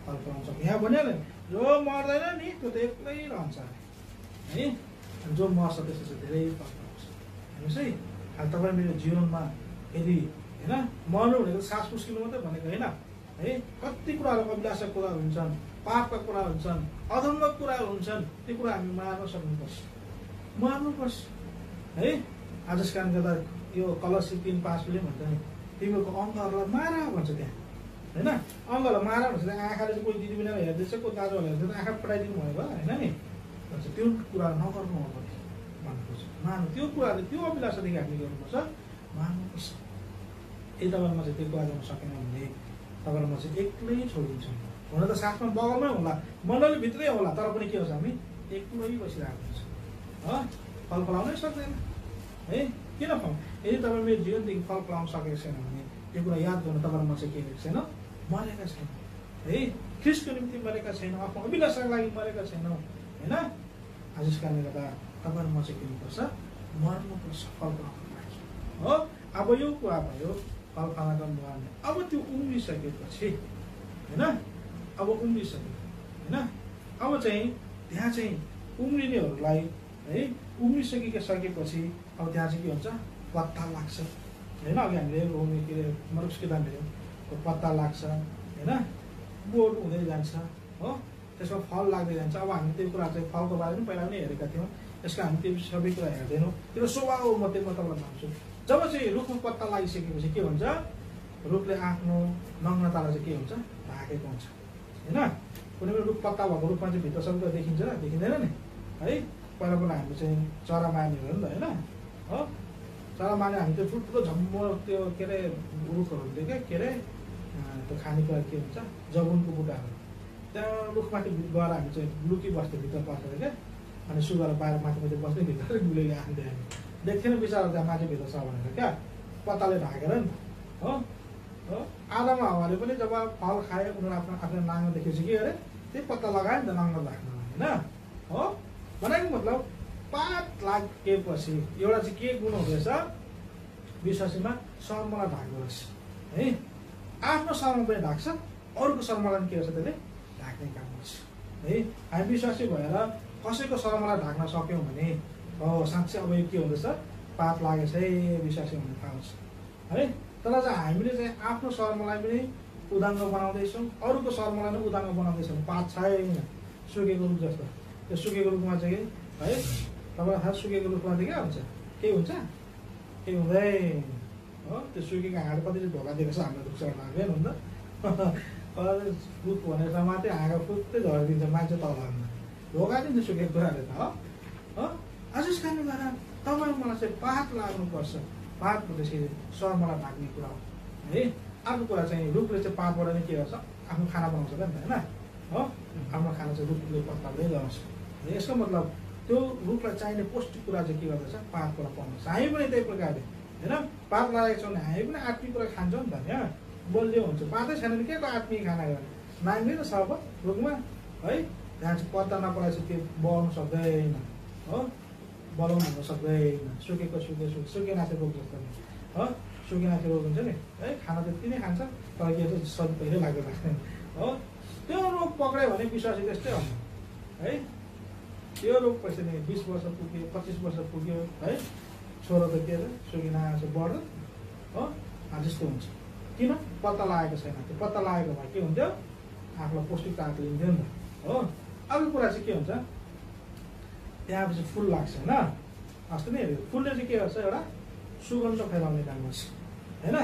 फल फलाउन सक्छौँ। यहाँ भनिहाल्यो जो मर्दैन नि त्यो त एक्लै रहन्छ है, जो मर्छ त्यसो चाहिँ धेरै फल फलाउँछ। हेर्नुहोस् है, अब तपाईँ मेरो जीवनमा यदि होइन मर्नु भनेको सास मुस्किल मात्रै भनेको होइन है, कति कुराहरू अभिलाषा कुराहरू हुन्छन्, पापका कुरा हुन्छन्, अधर्मका कुराहरू हुन्छन्, त्यो कुरा हामी मार्न सक्नुपर्छ, मार्नुपर्छ है। आज यस कारण गर्दा यो कलसी 3:5 भन्छ नि, तिमीहरूको अङ्गहरूलाई मार भन्छ त्यहाँ होइन, अङ्गहरूलाई मार भन्छ। त्यहाँ आँखाले चाहिँ कोही दिदीबहिनीलाई हेर्दैछ, कोही दाजुहरूले हेर्दैछ, आँखा पठाइदिनु भनेको होइन नि भन्छ, त्यो कुरा नगर्नु हो भने भन्नुपर्छ, मार्नु। त्यो कुराले त्यो अभिलाषादेखि हामीले गर्नुपर्छ, मार्नुपर्छ। यदि तपाईँमा चाहिँ त्यो कुरा गर्न सकेन भने तपाईँलाई म चाहिँ एक्लै छोडिन्छौँ। हुन त साथमा बगलमै होला, मण्डलीभित्रै होला, तर पनि के हुन्छ, हामी एक्लै बसिरहेको हुन्छ हो, फल फलाउनै सक्दैन है। किन फल, यदि तपाईँ मेरो जीवनदेखि फल फलाउन सकेको छैन भने यो कुरा याद गर्नु, तपाईँलाई म चाहिँ के गरेको छैन, मरेका छैन है, ख्रिस्टको निम्ति मरेका छैनौँ, आफ्नो अभिलाषाको लागि मरेका छैनौँ होइन। आज यस कारणले गर्दा तपाईँलाई म चाहिँ के हुनुपर्छ, मर्नुपर्छ फल फलाउनको लागि हो। अब यो कुरा भयो फल फलाउनको निवारण। अब त्यो उम्रिसकेपछि होइन, अब उम्रिसक्यो होइन, अब चाहिँ त्यहाँ चाहिँ उम्रिनेहरूलाई है, उम्रिसकेपछि अब त्यहाँ चाहिँ के हुन्छ, पत्ता लाग्छ होइन। अघि हामीले के अरे मरुक्स किताब हेऱ्यौँ, पत्ता लाग्छ होइन, बोट हुँदै जान्छ हो, त्यसमा फल लाग्दै जान्छ। अब हामी त्यो कुरा चाहिँ फलको बारेमा पहिला पनि हेरेका थियौँ, यसको हामी त्यो सबै कुरा हेर्दैनौँ। त्यो स्वभाव मात्रै म तपाईँलाई भन्छु, जब चाहिँ रुखमा पत्ता लागिसकेपछि के हुन्छ, रुखले आफ्नो नग्नतालाई चाहिँ के हुन्छ, ढाकेको हुन्छ होइन। कुनै पनि रुख पत्ता भएको रुखमा चाहिँ भित्र सबै देखिन्छ र देखिँदैन नि है। पहिला पहिला हामी चाहिँ चरा मार्ने हो नि त होइन हो, चरा मार्ने हामी त्यो ठुल्ठुलो झम्मो त्यो के अरे रुखहरू हुन्थ्यो क्या, के अरे त्यो खानेकुरा के हुन्छ, जबुनको बुट्टाहरू, त्यहाँ रुखमाथि गएर हामी चाहिँ लुकी बस्थ्यो भित्र पसेर क्या, अनि सुगर बाहिर माथि माथि बस्दै भित्र गुलेले हान्थ्यो हामी, देख्थेन बिचरा त्यहाँ माथि भित्र छ भनेर क्या, पत्ताले ढाकेर नि हो। आदम हावाले पनि जब फल खायो उनीहरू आफ्नो आफ्नो नाङ्गो देखेपछि के अरे त्यही पत्ता लगायो नि त नाङ्गो लाग्नु होइन हो। भनेको मतलब पात लागेपछि एउटा चाहिँ के गुण हुँदैछ विश्वासीमा, शर्मलाई ढाक्दो रहेछ है। आफ्नो शर्म पनि ढाक्छ, अरूको शर्मलाई पनि के गर्छ त्यसले ढाक्ने काम गर्छ है हामी विश्वासी भएर कसैको शर्मलाई ढाक्न सक्यौँ भने साँच्चै अब यो के हुँदैछ पाप लागेछ है विश्वासी भन्ने थाहा हुन्छ है। तर चाहिँ हामीले चाहिँ आफ्नो शर्मलाई पनि उदाङ्ग बनाउँदैछौँ, अरूको शर्मलाई पनि उदाङ्ग बनाउँदैछौँ। पाप छैन सुकेको रुख जस्तो। त्यो सुकेको रुखमा चाहिँ है तपाईँलाई थाहा सुकेको रुखमा चाहिँ के हुन्छ, केही हुन्छ केही हुँदैन हो। त्यो सुकेको हाँगा कति चाहिँ धोका दिएको छ हाम्रो रुख चढ्न होइन रुख भनेर मात्रै हाँगा फुत्तै झरिदिन्छ मान्छे तल धोका दिन्छ सुकेको कुराले त हो। अझै कारणले गर्दा तपाईँ मलाई चाहिँ पाप लाग्नुपर्छ। पाप भनेपछि शर्मलाई ढाक्ने कुरा हो है। अर्को कुरा चाहिँ रुखले चाहिँ पापबाट नै के गर्छ, आफ्नो खाना बनाउँछ क्या नि त होइन हो। आफ्नो खाना चाहिँ रुखले पत्ताले लगाउँछ। यसको मतलब त्यो रुखलाई चाहिने पौष्टिक कुरा चाहिँ के गर्दछ, पातबाट पाउँछ। हामी पनि त्यही प्रकारले होइन पात लागेको छ भने हामी पनि आत्मिक कुरा खान्छौँ नि त होइन, बलियो हुन्छ। पातै छैन भने के को आत्मिक खाना गर्ने नाङ्गै त छ अब रुखमा है। त्यहाँ चाहिँ पत्ता नपलाएपछि त्यो बढ्नु सक्दैन हो, बलाउनु हुन सक्दैन। सुकेको सुकेनाथे रोग जस्तो नि हो, सुकेनाथे रोग हुन्छ नि है। खाना त्यति नै खान्छ तर के चाहिँ शरीर कहिले लाग्दैन हो। त्यो रोग पक्रियो भने विश्वासी त्यस्तै हुन्छ है। त्यो रोग पछि 20 वर्ष पुग्यो 25 वर्ष पुग्यो है, छोरो त के सुकिना बढ्यो हो जस्तो हुन्छ। किन पत्ता लागेको छैन। त्यो पत्ता लागेको भए के हुन्थ्यो, आफूलाई पौष्टिक ताकत लिन्थ्यो नि त हो। अर्को कुरा चाहिँ के हुन्छ, त्यहाँपछि फुल लाग्छ होइन। अस्ति नै फुलले चाहिँ के गर्छ, एउटा सुगन्ध फैलाउने काम गर्छ होइन।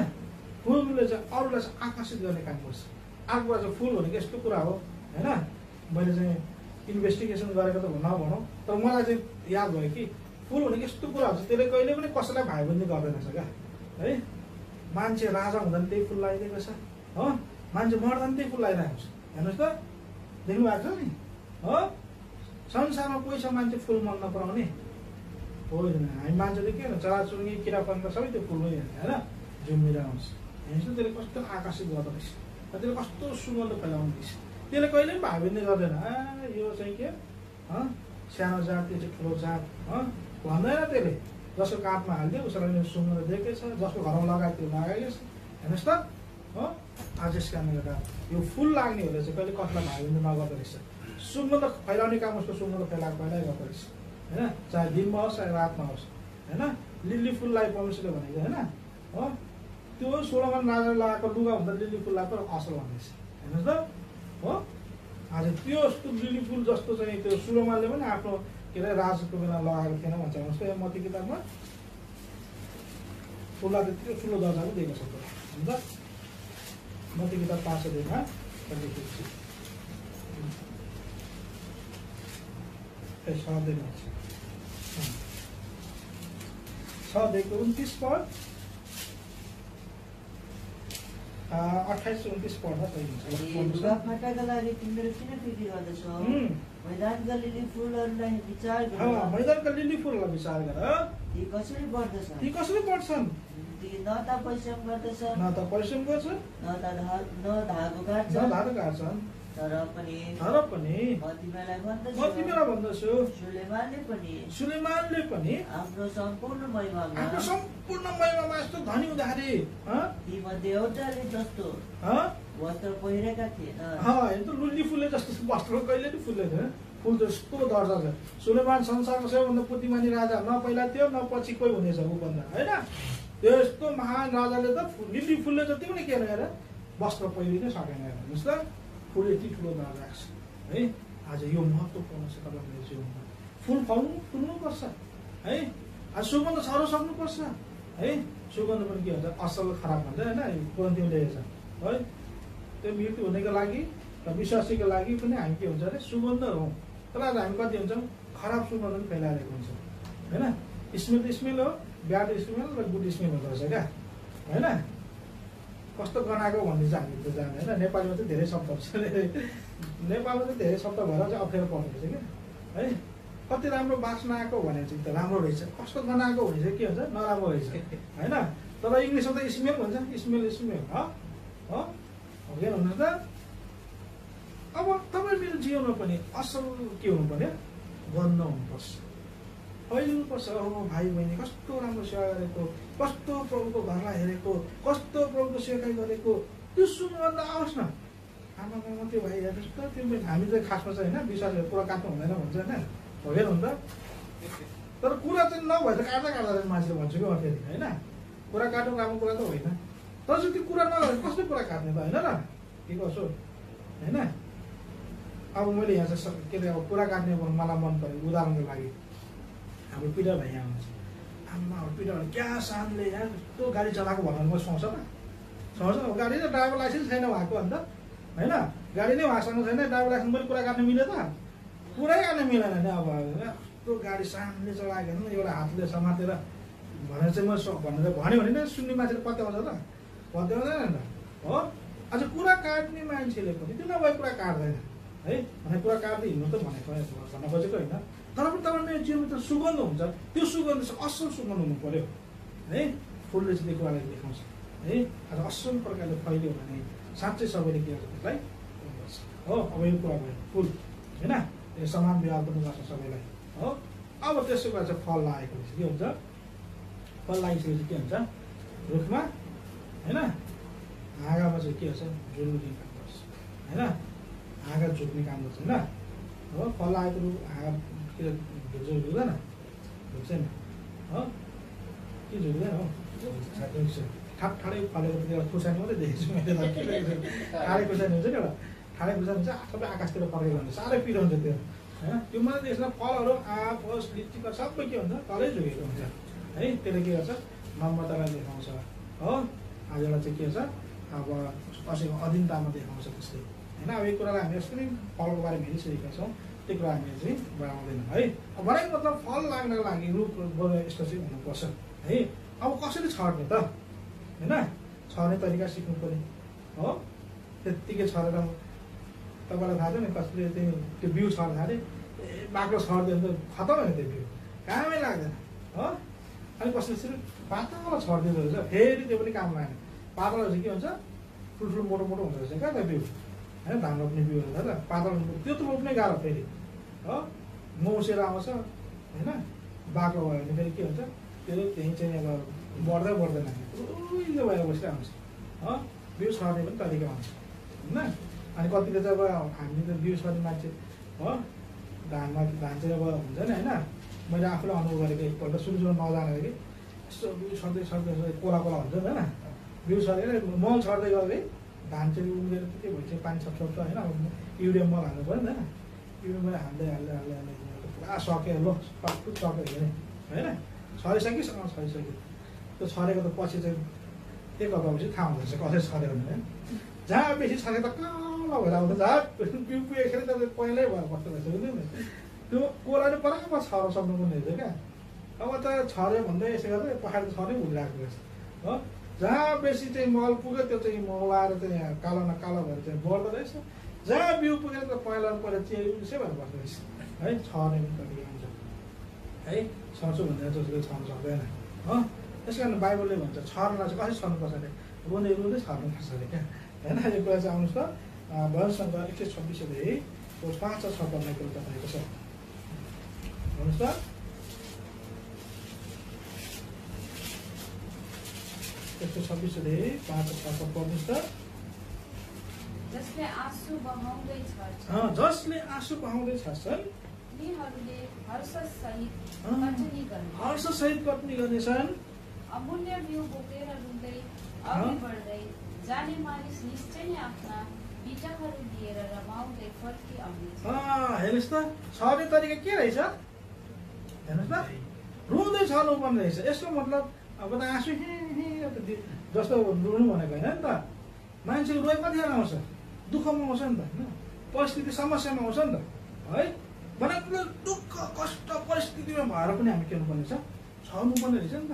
फुलले चाहिँ अरूलाई चाहिँ आकर्षित गर्ने काम गर्छ। अर्को कुरा चाहिँ फुल भनेको यस्तो कुरा हो होइन। मैले चाहिँ इन्भेस्टिगेसन गरेको त नभनौँ तर मलाई चाहिँ याद भयो कि फुल भनेको यस्तो कुरा हुन्छ त्यसले कहिले पनि कसैलाई भाइबन्दी गर्दैन रहेछ क्या है। मान्छे राजा हुँदा पनि त्यही फुल लगाइदिएको छ हो, मान्छे मर्दा पनि त्यही फुल लगाइरहेको छ। हेर्नुहोस् त देख्नु भएको छ नि हो। संसारमा कोही छ मान्छे फुल मन नपराउने होइन। हामी मान्छे त के हो, चराचुरुङ्गी किरा परेर सबै त्यो फुलमै होइन झुम्मिएर आउँछ। हेर्नुहोस् त्यसले कस्तो आकर्षित गर्दो रहेछ, त्यसले कस्तो सुगन्ध फैलाउने रहेछ। त्यसले कहिले पनि भाइबन्दी गर्दैन यो चाहिँ के सानो जात त्यो चाहिँ ठुलो जात भन्दैन। त्यसले जसको काठमा हालिदियो उसलाई सुँगेर दिएकै छ, जसको घरमा लगायो त्यो लगाएकै छ। हेर्नुहोस् त हो। आज यस कारणले गर्दा यो फुल लाग्नेहरूले चाहिँ कहिले कसलाई भाइबन्दी नगर्दो रहेछ। सुगन्ध फैलाउने काम उसको सुगन्ध फैलाएको पहिल्यै गर्दो रहेछ होइन। चाहे दिनमा होस् चाहे रातमा होस् होइन। लिली फुललाई परमेश्वरले भनेको होइन हो। त्यो सोलोमन राजाले लगाएको लुगाभन्दा लिली फुललाई पनि असल भन्दैछ। हेर्नुहोस् त हो। आज त्यो लिली फुल जस्तो चाहिँ त्यो सोलोमनले पनि आफ्नो के अरे राजको बेला लगाएको थिएन भन्छ। उसको यो मती किताबमा फुललाई त्यत्रो ठुलो दर्जा पनि दिएको छ हुन्छ। मती किताब 5 अध्यायमा लेखेको छ। 6 अध्यायको 29 पद 28-29 पढ्दा सही हुन्छ। लुगाफाटाका लागि तिमीहरू किन फिक्री गर्दछौ? मैदानका लिली फुलहरूलाई विचार गर। मैदानका लिली फुलहरूलाई विचार गर। ती कसरी बढ्दछन्? ती कसरी बढ्छन्? ती न त परिश्रम गर्दछन्, न त परिश्रम गर्छन्, न धागो काट्छन्। तर पनि म तिमीलाई भन्दछु सुलेमानले पनि आफ्नो सम्पूर्ण महिमामा यस्तो धनी हुँदाखेरि ती मध्ये एउटाले जस्तो वस्त्र पहिरेका थिएन। लुली फुलले जस्तो वस्त्र कहिले पनि फुल्दैन। फुल जस्तो दर्जा छ। सुलेमान संसारको सबैभन्दा बुद्धिमानी राजा न पहिला थियो न पछि कोही हुनेछ ऊभन्दा होइन। त्यस्तो महान राजाले त लिली फुलले जति पनि के हेर वस्त्र पहिरिनै सकेन। हेर्नुहोस् त फुल यति ठुलो दर्जा छ है। आज यो महत्त्वपूर्ण छ तपाईँको जीवनमा। फुल फुल्नुपर्छ है। आज सुगन्ध छर्न सक्नुपर्छ है। सुगन्ध पनि के हुन्छ, असल खराब भन्छ होइन। कोरिन्थीमा लेखेको छ है। त्यो मृत्यु हुनेको लागि र विश्वासीको लागि पनि हामी के हुन्छ अरे सुगन्ध हौँ। तर आज हामी कति हुन्छौँ, खराब सुगन्ध पनि फैलाइरहेको हुन्छौँ होइन। स्मेल त स्मेल हो, ब्याड स्मेल र गुड स्मेल हुँदो रहेछ क्या होइन। कस्तो गनाएको भन्ने चाहिँ हामी त जाने होइन। नेपालीमा चाहिँ धेरै शब्दहरू छ। नेपालमा चाहिँ धेरै शब्द भएर चाहिँ अप्ठ्यारो पर्ने रहेछ क्या है। कति राम्रो बास्ना आएको भने चाहिँ त राम्रो रहेछ, कस्तो गनाएको भने चाहिँ के हुन्छ नराम्रो रहेछ होइन। तर इङ्ग्लिसमा त स्मेल भन्छ, स्मेल हो के भन्नुहोस् त। अब तपाईँ मेरो जीवनमा पनि असल के हुनु पर्यो, गन्ध हुनुपर्छ, फैलिनुपर्छ। भाइ बहिनी कस्तो राम्रो सेवा गरेको, कस्तो प्रभुको घरलाई हेरेको, कस्तो प्रभुको सेवाकाई गरेको, त्यो सुगन्ध आओस् न आमा त्यो भाइ हेर्नुहोस् त त्यो हामी चाहिँ खासमा चाहिँ होइन विश्वास कुरा काट्नु हुँदैन भन्छ होइन भगेर हुन्छ तर कुरा चाहिँ नभए त काट्दा चाहिँ मान्छेले भन्छु कि म फेरि होइन कुरा काट्नु राम्रो कुरा त होइन तर चाहिँ त्यो कुरा नगरे कसले कुरा काट्ने त होइन र के कसो होइन अब मैले यहाँ चाहिँ के अरे अब कुरा काट्ने मलाई मन पऱ्यो उदाहरणको लागि हाम्रो पिटा भाइ यहाँ आउँछ आमा पिटा भाइ क्या सानले यहाँ कस्तो गाडी चलाएको भनेर म सुहाउँछ न सुहाउँछ गाडी त ड्राइभर लाइसेन्स छैन उहाँको अन्त होइन गाडी नै उहाँसँग छैन ड्राइभर लाइसेन्स पनि कुरा काट्नु मिल्यो त कुरै गर्न मिलेन नि अब कस्तो गाडी सानले चलाएको हेर्नु एउटा हातले समातेर भनेर चाहिँ म भनेर भन्यो भने त सुन्ने मान्छेले पत्याउँछ त पत्याउँदैन नि त हो अझ कुरा काट्ने मान्छेले पनि त्यो नभए कुरा काट्दैन है भने कुरा काट्दै हिँड्नु त भनेको भन्न खोजेको होइन तर पनि तपाईँले जीवनमा त सुगन्ध हुन्छ त्यो सुगन्ध चाहिँ असल सुगन्ध हुनु पर्यो है फुलले चाहिँ त्यो कुरालाई देखाउँछ है आज असल प्रकारले फैल्यो भने साँच्चै सबैले के गर्छ त्यसलाई हो अब यो कुरा भयो फुल होइन यो समान व्यवहार पनि गर्छ सबैलाई हो अब त्यसो कुरा चाहिँ फल लागेपछि के हुन्छ फल लागिसकेपछि के हुन्छ रुखमा होइन हाँगामा चाहिँ के हुन्छ जुरुने काम गर्छ होइन हाँगा झुक्ने काम गर्छ होइन हो फल लागेको रुख हाँगा के झुक्दैन झुक्दैन हो के झुक्दैन हो ठाडै फलेको त्यो खुर्सानी मात्रै देखेको छु मैले ठाडै खुर्सानी हुन्छ नि एउटा ठाडै खुर्सानी हुन्छ सबै आकाशतिर फर्केको हुन्छ साह्रै पिरो हुन्छ त्यो होइन त्यो मात्रै देख्छ फलहरू आँप होस् लिचीको सबै के हुन्छ तलै झुकेको हुन्छ है त्यसले के गर्छ नम्रतालाई देखाउँछ हो आज एउटा चाहिँ के छ अब कसैको अधीनतामा देखाउँछ त्यसले होइन अब यो कुरालाई हामी यस्तो नै फलको बारेमा हेरिसकेका छौँ त्यो कुरा हामीले चाहिँ बढाउँदैनौँ है अब भनेको मतलब फल लाग्नको लागि रुख यस्तो चाहिँ हुनुपर्छ है अब कसरी छर्ने त होइन छर्ने तरिका सिक्नु पऱ्यो हो त्यत्तिकै छरेर तपाईँलाई थाहा छ नि कसले चाहिँ त्यो बिउ छर्न थाल्यो बाक्लो छरिदियो भने त खतम होइन त्यो बिउ कामै लाग्दैन हो अनि कसले चाहिँ पातलो छरिदिँदो रहेछ फेरि त्यो पनि काम लागेन पातलो चाहिँ के हुन्छ ठुल्ठुलो मोटो मोटो हुँदो रहेछ क्या त्यो बिउ होइन धान रोप्ने बिउहरू छ त पातलो त्यो त रोप्नै गाह्रो फेरि हो मौसेर आउँछ होइन बाक्लो भयो भने फेरि के हुन्छ त्यो त्यहीँ चाहिँ अब बढ्दै बढ्दैन उहिले भएर बसेर आउँछ हो बिउ छर्ने पनि तरिका हुन्छ होइन अनि कतिले चाहिँ अब हामीले त बिउ छर्ने मान्छे हो धान चाहिँ अब हुन्छ नि होइन मैले आफूले अनुभव गरेको एकपल्ट सुरु नजानेको कि यसो बिउ छर्दै छर्दै कोला कोला हुन्छ नि होइन बिउ छरेर मल छर्दै गयो है धान चाहिँ उम्रेर के भन्छ पानी सक्छ होइन अब युरिया मल हाल्नु पऱ्यो नि होइन युरिया मल हाल्दै पुरा सक्यो ल सक्यो भने होइन छरिसकेसँग छरिसक्यो त्यो छरेको त पछि चाहिँ एक हप्तापछि थाहा हुँदो रहेछ कसरी छर्यो भने जहाँ बेसी छरे त कालो भएर आउँदा जहाँ बिउ पुगेको त पहिल्यै भएर बस्दो रहेछ बुझ्नु त्यो कोलाले बराबर छर्न सक्नुपर्ने रहेछ क्या अब त छर्यो भन्दै यसो गर्दा पहाडको छर्नै भुलिरहेको रहेछ हो जहाँ बेसी चाहिँ मल पुग्यो त्यो चाहिँ मलाएर चाहिँ कालो न कालो भएर चाहिँ बढ्दो रहेछ जहाँ बिउ पुगेर त पहिला चेरी उल्सै भएर बस्दो रहेछ है छर्ने पनि तरिका हुन्छ है सर्छु भन्दा जसले छर्न सक्दैन हो त्यस कारण बाइबलले भन्छ छर्नलाई चाहिँ कसरी छर्नुपर्छ अरे रुँदै रुँदै छर्नु पर्छ अरे क्या होइन यो कुरा चाहिँ आउनुहोस् त भजनसँग 126 अध्याय 5 र 6 पढ्ने कुरा तपाईँको छ भन्नुहोस् त 126 अध्याय 5 र 6 पढ्नुहोस् त जसले आँसु बहाउँदै छर्छन् तिनीहरूले हर्षसहित कटनी गर्नेछन् अमूल्य बिउ बोकेर रुँदै अघि बढ्दै जाने मानिस निश्चय नै आफ्ना बिटाहरू लिएर रमाउँदै फर्की आउनेछ हेर्नुहोस् त छर्ने तरिका के रहेछ हेर्नुहोस् त रुँदै छर्नु पर्ने रहेछ यसको मतलब अब त आँसु जस्तो रुनु भनेको होइन नि त मान्छेको रोइ कतिखेर आउँछ दुःखमा आउँछ नि त होइन परिस्थिति समस्यामा आउँछ नि त है भनेको दुःख कष्ट परिस्थितिमा भएर पनि हामी के हुनुपर्ने छ छर्नु पर्ने रहेछ नि त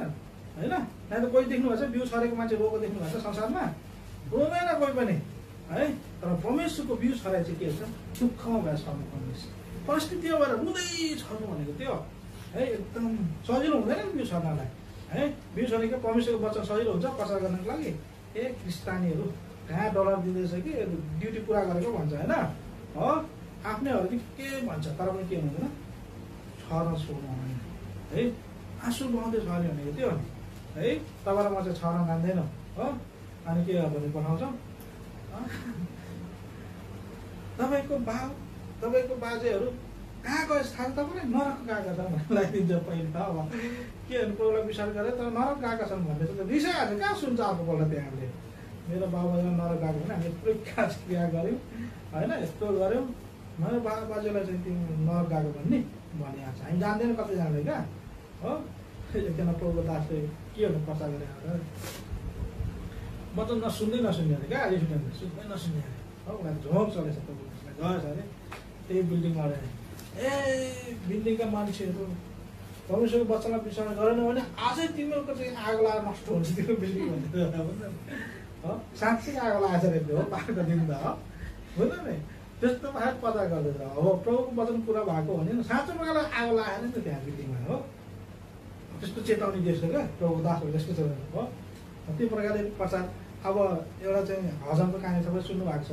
होइन यहाँ त कोही देख्नुभएको छ बिउ छरेको मान्छे रोएको देख्नुभएको छ संसारमा रोँदैन कोही पनि है तर परमेश्वरको बिउ छराइ चाहिँ के छ दुःखमा भएर छर्नु पर्ने रहेछ परिस्थितिमा भएर रुँदै छर्नु भनेको त्यो है एकदम सजिलो हुँदैन नि बिउ छर्नलाई है बिउ छरेको परमेश्वरको वचन सजिलो हुन्छ प्रचार गर्नको लागि क्रिस्तानीहरू कहाँ डलर दिँदैछ कि ड्युटी पुरा गरेको भन्छ होइन हो आफ्नैहरू चाहिँ के भन्छ तर पनि के हुँदैन छर्न छोड्नु हुँदैन है आँसु बहाउँदै छर्ने भनेको त्यो है तपाईँलाई म चाहिँ छर्न जान्दैन हो अनि के भने पठाउँछौँ तपाईँको बाजेहरू कहाँ गएछ थाहा छ तपाईँलाई? नरक गएका छन् भनेर लगाइदिन्छ पहिले त। अब के भन्नु, प्रभुलाई विश्वास गरेर तर नरक गएका छन् भन्ने चाहिँ रिसाइहाल्छ। कहाँ सुन्छ अर्कोपल्ट त्यहाँले? मेरो बाबुआमा नरक गएको भने हामी यत्रो खास क्रिया गऱ्यौँ होइन, यस्तो गऱ्यौँ, मेरो बाजेलाई चाहिँ तिमी नरक गएको भन्ने भनिहाल्छ। हामी जान्दैनौँ, कतै जान्दैन क्या हो। एकजना प्रभुको दासले के भन्नु प्रचार गरेर वचन नसुन्दै नसुन्ने अरे क्या, अहिले सुन्दै नसुन्ने अरे हो। उसलाई झोक चलेछ प्रभु दासलाई गएछ अरे त्यही बिल्डिङमा अरे। बिल्डिङका मान्छेहरू परमेश्वरको वचनलाई विश्वास गरेन भने आजै तिमीहरूको चाहिँ आगो लगाएर नष्ट हुन्छ त्यो बिल्डिङ भनेर हो। साँच्चै आगो लगाएछ अरे त्यो हो, पाएको दिन त हो बुझ्नु नि। त्यस्तो बाहेक प्रचार गर्दैछ। अब प्रभुको वचन पुरा भएको भने साँचो प्रकारले आगो लगाएन नि त त्यहाँ बिल्डिङमा हो। त्यस्तो चेतावनी दिएछ क्या प्रभुको दासहरू, त्यस्तो चेतावनी हो। त्यो प्रकारले प्रचार। अब एउटा चाहिँ हजमको कहानी तपाईँ सुन्नु भएको छ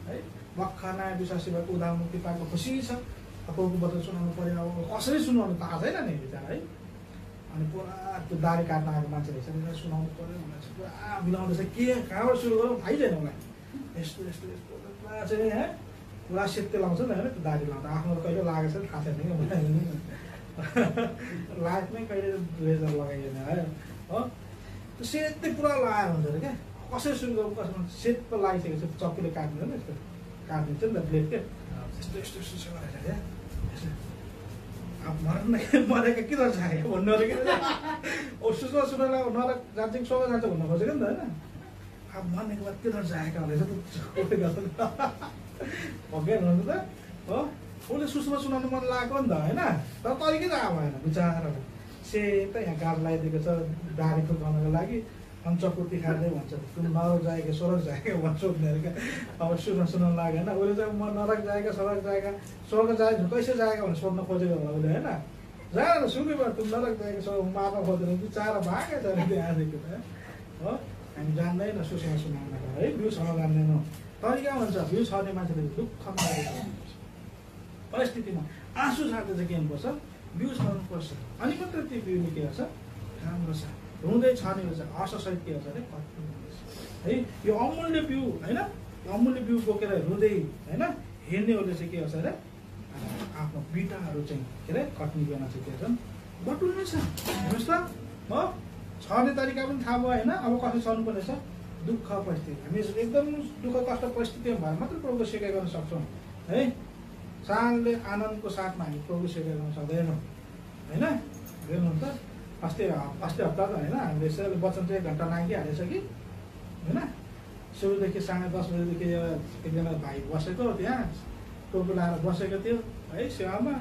है, भर्खर नयाँ विश्वासी भएको उद्धार मुक्ति पाएको खुसी छ, प्रभुको वचन सुनाउनु पऱ्यो। अब कसरी सुनाउनु थाहा छैन नि विचार है। अनि पुरा त्यो दारी काट्न आएको मान्छे रहेछ नि, सुनाउनु पऱ्यो भनेर पुरा मिलाउँदैछ। के कहाँबाट सुरु गरौँ थाहै छैन उसलाई। यस्तो यस्तो यस्तो पुरा चाहिँ है पुरा सेत्ते लाउँछ नि होइन, त्यो दारी लाउँदा आफ्नो कहिले लागेको छ थाहा छैन क्या लाइफमै कहिले रेजर लगाइएन है हो। त्यो सेतै पुरा लगाएर हुन्छ अरे क्या। कसरी सुरु गरौँ कसमा सेत पो लगाइसकेको छ, चक्कीले काट्नु होइन, यस्तो काटिदिन्छ नि त ब्लेड के यस्तो यस्तो यस्तो गरेर क्या। अब मरेको के गर्छ भन्नु अरे कि सुस्रो सुनालाई नरक जान्छ कि स्वर्ग जान्छ भन्न खोजेको नि त होइन। अब मर्नेको बाद के गर्छ आएका हुँदैछ भगवान् हुनुहुन्छ त हो। उसले सुस्रो सुनाउनु मन लागेको नि त होइन, तर तरिकै त आएको भएन विचार। सेतै यहाँ गाड लगाइदिएको छ दारीको गर्नको लागि। अनि चकुर्ती खाँदै भन्छ तुम नरक जाएका स्वर्ग जाएका भन्छ उनीहरू क्या। अब सुनाउनु लाग्यो होइन। उसले चाहिँ म नरक जाएका स्वर्ग जाएका, स्वर्ग जाए कैसे जाएका भनेर सोध्न खोजेको होला उसले होइन। जाएर सुन्नुभयो तुम नरक जाएका स्वर्ग मार्न खोजेर बिचारा भागेको छ अरे त्यहाँदेखि त हो। हामी जान्दैन सुसँग सुनाउनको है, भ्यू छर्न जान्दैनौँ। तरिका हुन्छ भ्यू छर्ने मान्छेले दुःखमा परिस्थितिमा आँसु छाड्दै चाहिँ के हुनुपर्छ, भ्यू छर्नुपर्छ। अनि मात्र त्यो भ्यूले के गर्छ राम्रो छ, रुँदै छर्ने रहेछ हर्षसहित के गर्छ अरे है। यो अमूल्य बिउ होइन, अमूल्य बिउ बोकेर रुँदै होइन हिँड्नेहरूले चाहिँ के गर्छ अरे आफ्नो बिटाहरू चाहिँ के अरे कट्नी गर्न चाहिँ के गर्छन् बटुल्ने छ। हेर्नुहोस् त हो, छर्ने तरिका पनि थाहा भयो होइन। अब कसरी छर्नु पर्ने छ, दुःख परिस्थिति हामी एकदम दुःख कष्ट परिस्थितिमा भएर मात्रै प्रभुको सेवा गर्न सक्छौँ है। चाडले आनन्दको साथमा हामी प्रभु सेवा गर्न सक्दैनौँ होइन। हेर्नु त अस्ति हप्ता त होइन हामीले यसरी वचन चाहिँ 1 घन्टा नागिहालेछ कि होइन। सुरुदेखि 10:30 बजेदेखि एकजना भाइ बसेको त्यहाँ टोपी लाएर बसेको थियो है सेवामा।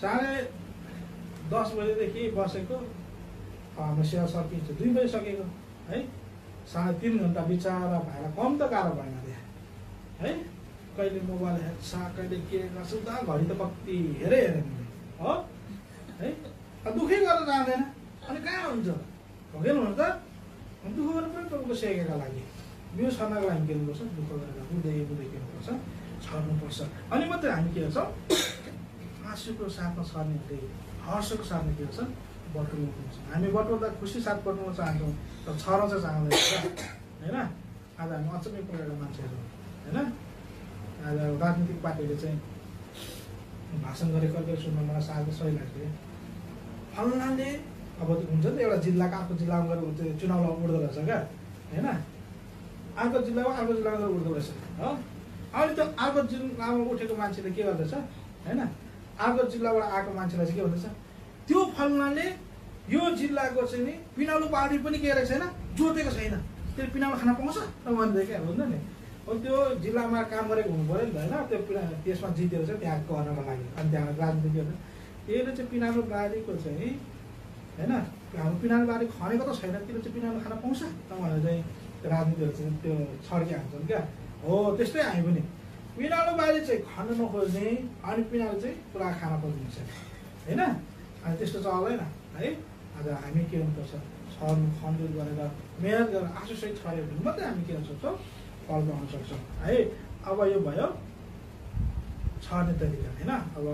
10:30 बजेदेखि बसेको हाम्रो सेवा सकिन्छ 2 बजे सकेको है। 3.5 घन्टा बिचारा भाइलाई कम त गाह्रो भएन त्यहाँ है। कहिले मोबाइल हेर्छ, कहिले के गर्छ, उता घडी त कति हेरेन हो है। दुःखै गरेर जाँदैन अनि कहाँ हुन्छ भगेन हुनु त। दुःख गर्नु पनि प्रभुको सेवाका लागि बिउ छर्नको लागि के गर्नुपर्छ, दुःख गरेर बुझ्दै के गर्नुपर्छ छर्नुपर्छ। अनि मात्रै हामी के गर्छौँ आँसुको साथमा छर्ने हुँदै हर्षको साथमा के गर्छ बटुल्नु पर्छ। हामी बटुल्दा खुसी साथ बटुल्न चाहन्छौँ तर छर्न चाहिँ चाहँदैन होइन। आज हामी अचम्मै प्रकारका मान्छेहरू होइन। आज राजनीतिक पार्टीले चाहिँ भाषण गरेको सुन्न मलाई साह्रै सही लाग्थ्यो। फल्नाले अब हुन्छ नि एउटा जिल्लाको अर्को जिल्लामा गएर चुनाव उड्दो रहेछ क्या होइन। अर्को जिल्लामा गएर उड्दो रहेछ हो। अहिले त अर्को जिल्लामा उठेको मान्छेले के गर्दैछ होइन, अर्को जिल्लाबाट आएको मान्छेलाई चाहिँ के भन्दैछ त्यो फल्नाले यो जिल्लाको चाहिँ नि पिनालु बारी पनि के रहेको छैन, जोतेको छैन, त्यो पिनालु खान पाउँछ भन्दै क्या हुन्छ नि। अब त्यो जिल्लामा काम गरेको हुनु पऱ्यो नि त होइन। त्यो त्यसमा जितेर चाहिँ त्यहाँ गर्नको लागि अनि त्यहाँ राजनीति गर्नु त्यसले चाहिँ पिनालु बारीको चाहिँ होइन हाम्रो पिनालु बारी खनेको त छैन, त्यसले चाहिँ पिनालु खान पाउँछ भनेर चाहिँ राजनीतिहरू चाहिँ त्यो छड्के हान्छन् क्या हो। त्यस्तै हामी पनि पिनालु बारी चाहिँ खन्न नखोज्ने अनि पिनालु चाहिँ पुरा खान खोज्नुहुन्छ होइन। अनि त्यस्तो चल्दैन है। आज हामी के गर्नुपर्छ छर्नु खनजुल गरेर मेहनत गरेर आँसुसहित छर्यो भने मात्रै हामी के गर्न सक्छौँ फल पाउन सक्छौँ है। अब यो भयो छर्ने तरिका होइन। अब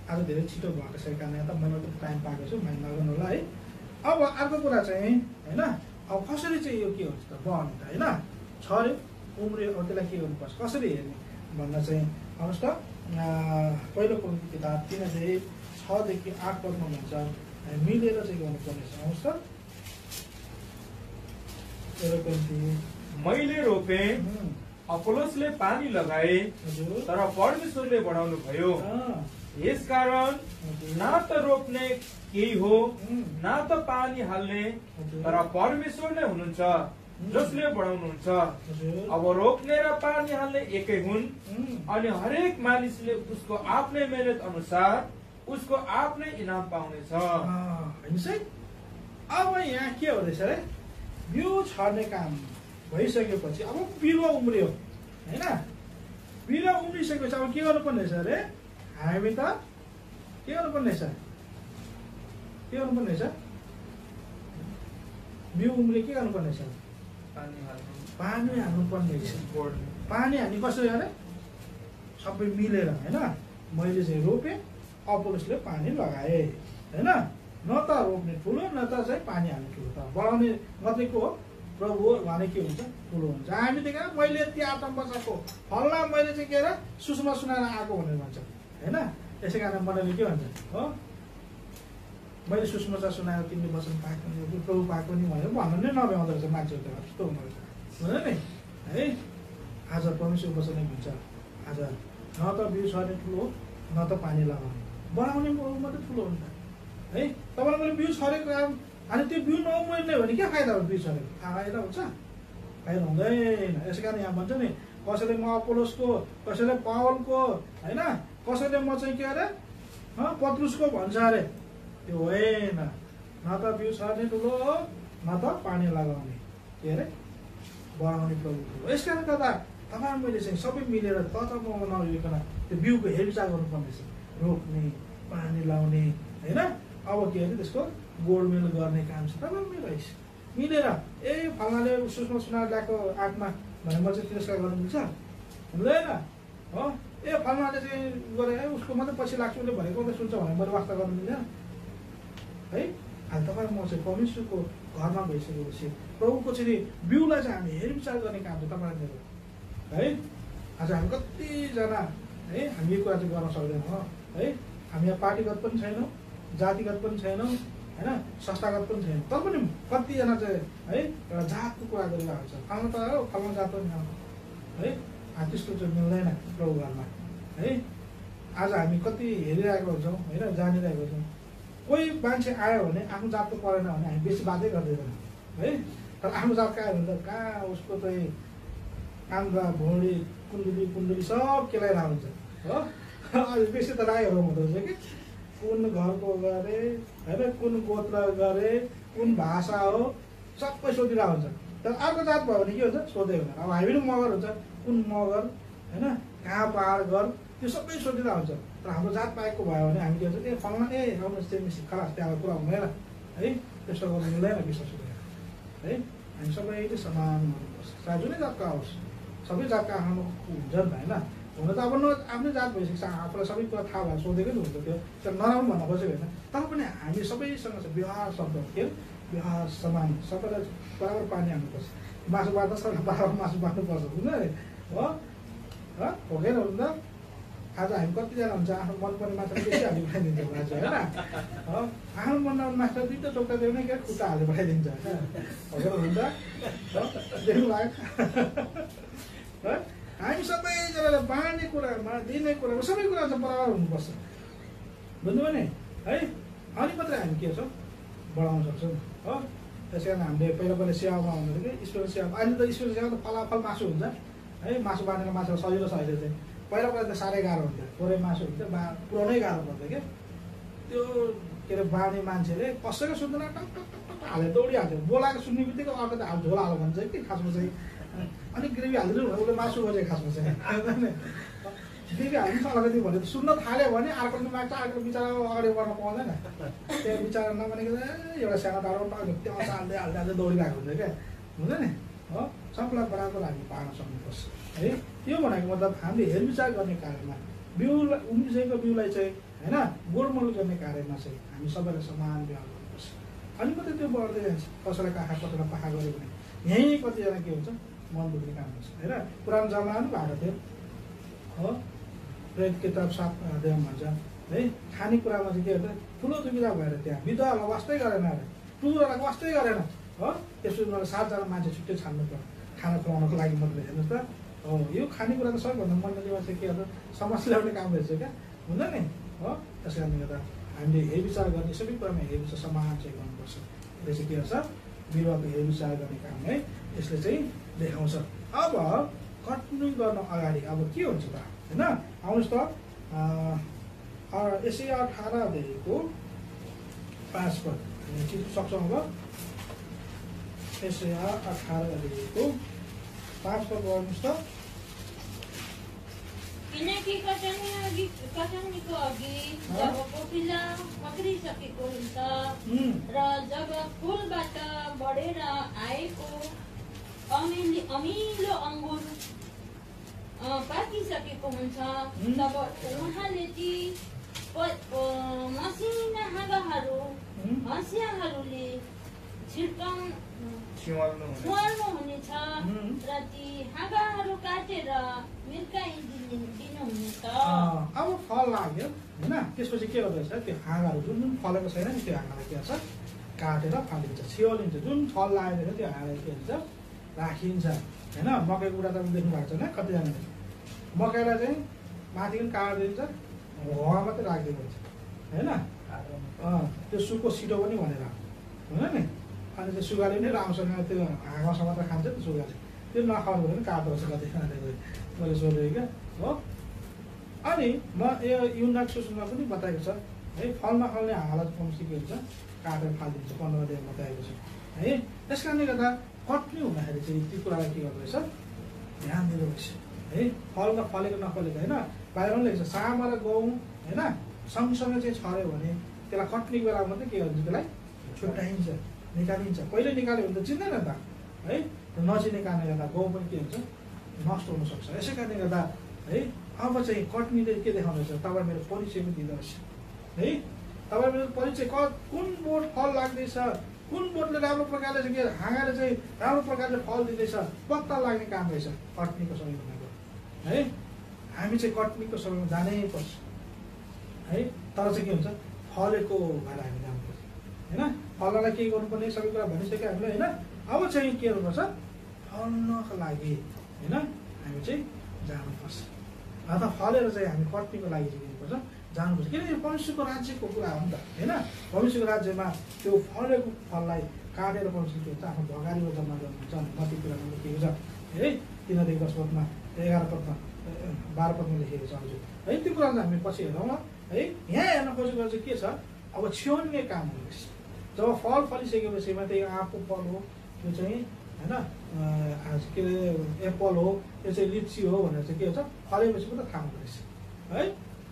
आज धेरै छिटो भएको छ कारणले त मैले पनि टाइम पाएको छु माइन्ड नगर्नु होला है। अब अर्को कुरा चाहिँ होइन अब कसरी चाहिँ यो के हुन्छ त बढ्ने त होइन। छर्यो उम्रियो अब त्यसलाई के गर्नुपर्छ कसरी हेर्ने। भन्न चाहिँ आउनुहोस् त पहिलो कोरिन्थी किताब 3:6 देखि 8 पदमा भन्छ मिलेर चाहिँ गर्नुपर्नेछ। आउनुहोस् त पहिलो कोरिन्थी मैले रोपेँ, अपोलोसले पानी लगाए, हजुर तर परमेश्वरले बढाउनु भयो। यसकारण न त रोप्ने केही हो, न त पानी हाल्ने, तर परमेश्वर नै हुनुहुन्छ जसले बढाउनुहुन्छ। हजुर अब रोप्ने र पानी हाल्ने एकै हुन्, अनि हरेक मानिसले उसको आफ्नै मेहनत अनुसार उसको आफ्नै इनाम पाउनेछ। हेर्नुहोस् है, अब यहाँ के हुँदैछ अरे, बिउ छर्ने काम भइसकेपछि अब बिरुवा उम्रियो होइन, बिरुवा उम्रिसकेपछि अब के गर्नुपर्ने रहेछ अरे, हामी त के गर्नुपर्ने रहेछ, के गर्नुपर्ने रहेछ, बिउ उम्रियो के गर्नुपर्ने रहेछ, पानी हाल्नु, पानी हाल्नुपर्ने रहेछ। पानी हाल्ने कसरी अरे, सबै मिलेर होइन। मैले चाहिँ रोपेँ, अपोलोसले पानी लगाए होइन, न त रोप्ने ठुलो न त चाहिँ पानी हाल्ने ठुलो, त बढाउने मात्रै को हो प्रभु हो भने के हुन्छ, ठुलो हुन्छ। हामी देखेर मैले यति आत्मा बचाएको फल्ला मैले चाहिँ के अरे सुषमा सुनाएर आएको भनेर भन्छ होइन। त्यसै कारण मण्डलीले के भन्छ हो, मैले सुषमा सुनाएर तिमीले वचन पाएको नि प्रभु पाएको नि भनेर भन्नु नै नभ्याउँदो रहेछ मान्छेहरू, त्यस्तो हुँदो रहेछ हुँदैन नि है। आज परमेश्वर वचन नै भन्छ, आज न त बिउ छर्ने ठुलो हो न त पानी लगाउने, बढाउने मात्रै ठुलो हुन्छ है। तपाईँलाई मैले बिउ छरेको काम, अनि त्यो बिउ नउम्रिने भने के फाइदा हो, बिउ छरेको फाइदा हुन्छ, फाइदा हुँदैन। यसै कारण यहाँ भन्छ नि, कसैले म अपोलोसको, कसैले पावलको होइन, कसैले म चाहिँ के अरे पत्रुसको भन्छ अरे, त्यो होइन। न त बिउ छर्ने ठुलो हो न त पानी लगाउने के अरे बढाउने प्रभु ठुलो। यस कारण गर्दा तपाईँ मैले चाहिँ सबै मिलेर त म नलिकन त्यो बिउको हेरचाह गर्नुपर्ने छ, रोप्ने पानी लाउने होइन। अब के अरे त्यसको गोडमेल गर्ने काम छ तपाईँ मेरो मिलेर, ए फलानाले सुषमा सुनाएर ल्याएको आँटमा भने म चाहिँ तिरस्कार गर्नु मिल्छ, हुँदैन हो। ए फलानाले चाहिँ गरे उसको मात्रै पछि लाग्छु उसले भनेको मात्रै सुन्छ भने मैले वास्ता गर्नु मिल्दैन है। अहिले तपाईँ म चाहिँ परमेश्वरको घरमा भइसकेपछि प्रभुको चाहिँ बिउलाई चाहिँ हामी हेरविचार गर्ने काम छ तपाईँ मेरो है। आज हामी कतिजना है हामी यो कुरा चाहिँ गर्न सक्दैनौँ है। हामी यहाँ पार्टीगत पनि छैनौँ, जातिगत पनि छैनौँ होइन, संस्थागत पनि छैन, तर पनि कतिजना चाहिँ है एउटा जातको कुरा गरिरहेको छ, फल्नु त हो फल्नु जात पनि है। त्यस्तो चाहिँ मिल्दैन प्रभु घरमा है। आज हामी कति हेरिरहेको हुन्छौँ होइन, जानिरहेको हुन्छौँ। कोही मान्छे आयो भने आफ्नो जातको परेन भने हामी बेसी बातै गर्दैनौँ है। तर आफ्नो जातको आयो भने त कहाँ उसको चाहिँ कामरा भुँडी कुण्डली कुण्डली सब केलाइरहेको हुन्छ हो। अहिले बेसी त राईहरू हुँदो रहेछ कि, कुन घरको गरे होइन, कुन गोत्र गरे, कुन भाषा हो सबै सोधिरहेको हुन्छ। तर अर्को जात भयो भने के हुन्छ सोधै हुँदैन। अब हामी पनि मगर हुन्छ, कुन मगर होइन, कहाँ पहाड घर, त्यो सबै सोधिरहेको हुन्छ। तर हाम्रो जात पाएको भयो भने हामी के भन्छ, ए फल्ना ए आउनुहोस् चाहिँ मिसी खलास त्यहाँ कुरा हुँदैन है, त्यस्तो गर्नु मिल्दैन विश्वास हुँदैन है। हामी सबैले समान हुनुपर्छ, चाहे जुनै जातको आओस्, सबै जातका आफ्नो हुन्छ नि त होइन। हुन त अब आफ्नै जात भइसकेको छ, आफूलाई सबै कुरा थाहा भएर सोधेकै नि हुन्छ, त्यो नराम्रो भन्न खोजेको होइन। तर पनि हामी सबैसँग छ व्यवहार शब्द के अरे, व्यवहार समान, सबैलाई बराबर पानी हाल्नुपर्छ, मासु बाँड्दा सबैलाई बराबर मासु बाँड्नुपर्छ हुँदैन अरे हो भोगेर हुनु त। आज हामी कतिजना हुन्छ आफ्नो मनपर्ने माछा बेसी हालेर पठाइदिन्छ मासु होइन, आफ्नो मनपर्ने माछा दुईवटा चौका दियो भने के खुट्टा हालेर पठाइदिन्छ होइन, भोगेर हुन्छ देख्नु भयो है। हामी सबैजनालाई बाँड्ने कुरामा दिने कुरामा सबै कुरा चाहिँ बराबर हुनुपर्छ बुझ्नुभयो नि है। अनि मात्रै हामी के छौँ बढाउन सक्छौँ हो। त्यस कारण हामीले पहिला पहिला सेवामा हुँदाखेरि ईश्वर सेवा, अहिले त ईश्वर सेवा त फलाफल मासु हुन्छ है। मासु बाँडेर मासु सजिलो छ अहिले चाहिँ, पहिला पहिला त साह्रै गाह्रो हुन्थ्यो, थोरै मासु हुन्थ्यो, पुऱ्याउनै गाह्रो पर्थ्यो क्या। त्यो के अरे बाँड्ने मान्छेले कसैको सुन्दैन टक टक टक टक हालेर दौडिहाल्थ्यो, बोलाएको सुन्ने बित्तिकै अर्को त झोल हाल्नु भन्छ कि खासमा चाहिँ, अनि ग्रेभी हालिदिनु भने उसले मासु खोजेको खासमा चाहिँ ग्रेभी हालिदिनु अलिकति भने सुन्न थाल्यो भने अर्कोले माग्छ, अर्को बिचरा अगाडि बढ्न पाउँदैन, त्यो बिचरा नभनेको एउटा सानो डाँडो त्यो हाल्दै हाल्दै हाल्दै दौडिरहेको हुन्छ क्या, हुन्छ नि हो। सबलाई बराबर हामी पार्न सक्नुपर्छ है। त्यो भनेको मतलब हामीले हेरविचार गर्ने कार्यमा बिउलाई उम्रिसकेको बिउलाई चाहिँ होइन गोडमोड गर्ने कार्यमा चाहिँ हामी सबैलाई समान व्यवहार गर्नुपर्छ, अनि मात्रै त्यो बढ्दै जान्छ। कसैलाई काखा कसैलाई पाखा गऱ्यो भने यहीँ कतिजना के हुन्छ मन दुख्ने काम हुन्छ होइन। पुरानो जमाना पनि भएको थियो, हो प्रेरित किताब 7 अध्यायमा भन्छ है खानेकुरामा चाहिँ के हुन्छ ठुलो दुविधा भएर त्यहाँ विधवालाई वास्तै गरेन अरे टुरोलाई वास्तै गरेन हो त्यसपछि उनीहरूले 7 जना मान्छे छुट्टै छान्नु पर्यो खाना खुवाउनको लागि मात्रै हेर्नुहोस् त हो यो खानेकुरा त सबैभन्दा मण्डलीमा चाहिँ के हुन्छ समस्या ल्याउने काम रहेछ क्या हुँदैन नि हो त्यस कारणले गर्दा हामीले हेरविचार गर्ने सबै कुरामा हेरविचार समान चाहिँ गर्नुपर्छ यो चाहिँ के हुन्छ बिरुवाको हेरविचार गर्ने काम है यसले चाहिँ देखाउँछ अब कटिङ गर्न अगाडि अब के हुन्छ त होइन आउनुहोस् त एसैया 18 अध्यायको 5 पद हामी चित्त सक्छौँ अब एसैया 18 अध्यायको 5 पद गर्नुहोस् त किनकि कटनीको अघि जब कोपिला पक्रिसकेको हुन्छ र जब फुलबाट बढेर आएको अमिलो अङ्गुर पाकिसकेको हुन्छ तब उहाँले ती मसिना हाँगाहरू हँसियाहरूले छुवाल्नु हुनेछ र ती हाँगाहरू काटेर दिनुहुनेछ। अब फल लाग्यो होइन त्यसपछि के गर्दैछ त्यो हाँगाहरू जुन जुन फलेको छैन नि त्यो हाँगालाई के गर्छ काटेर फालिन्छ छिवालिन्छ जुन फल लागेको त्यो हाँगालाई के हुन्छ राखिन्छ होइन मकैको कुरा त देख्नु भएको छैन कतिजनाले मकैलाई चाहिँ माथि पनि काटिदिन्छ हावा मात्रै राखिदिएको हुन्छ होइन त्यो सुको छिटो पनि भनेर होइन नि अनि त्यो सुगाले पनि राम्रोसँग त्यो हाँगासँग त खान्छ त्यो सुगाले त्यो नखानु भने पनि काट्दो रहेछ कतिजनाले मैले सोधेँ क्या हो अनि म यो युनाक सुसुमा पनि बताएको छ है फल नखाने हाँगालाई कमसी के हुन्छ काटेर फालिदिन्छ 15 दिन बताएको छ है त्यस कारणले गर्दा कट्नी हुँदाखेरि चाहिँ त्यो कुरालाई के गर्दो रहेछ ध्यान दिँदो रहेछ है फलमा फलेको नफलेको होइन बाहिर पनि लेख्छ सामा र गहुँ होइन सँगसँगै चाहिँ छर्यो भने त्यसलाई कट्नीको बेला मात्रै के हुन्छ त्यसलाई छुट्याइन्छ निकालिन्छ पहिले निकाल्यो भने त चिन्दैन त है नचिने कारणले गर्दा गहुँ पनि के हुन्छ नष्ट हुनसक्छ यसै कारणले गर्दा है अब चाहिँ कट्नीले के देखाउँदैछ तपाईँ मेरो परिचय पनि दिँदो रहेछ है तपाईँ मेरो परिचय कुन बोट फल लाग्दैछ कुन बोटले राम्रो प्रकारले चाहिँ के हाँगाले चाहिँ राम्रो प्रकारले फल दिँदैछ पत्ता लाग्ने काम रहेछ कट्नीको समय भनेको है हामी चाहिँ कट्नीको समयमा जानै पर्छ है तर चाहिँ के हुन्छ फलेको भएर हामी जानुपर्छ होइन फललाई के गर्नुपर्ने सबै कुरा भनिसक्यो हामीले होइन अब चाहिँ के गर्नुपर्छ फल्नको लागि होइन हामी चाहिँ जानुपर्छ अथवा फलेर चाहिँ हामी कट्नीको लागि चाहिँ दिनुपर्छ जानुपर्छ किनकि परमेश्वरको राज्यको कुरा हो नि त होइन परमेश्वरको राज्यमा त्यो फलेको फललाई काटेर परमेश्वर के हुन्छ आफ्नो भगारीमा जम्मा गर्नुहुन्छ कति कुरामा लेखेको छ है 3:10 पदमा 11 पदमा 12 पदमा लेखेको छ हजुर है त्यो कुरालाई हामी पछि हेरौँ है यहाँ हेर्न खोजेको चाहिँ के छ अब छ्याउने काम हुँदैछ जब फल फलिसकेपछि मात्रै आँपको फल हो त्यो चाहिँ होइन के अरे एप्पल हो यो चाहिँ लिची हो भनेर चाहिँ के हुन्छ फलेपछि मात्रै थाहा हुँदो रहेछ है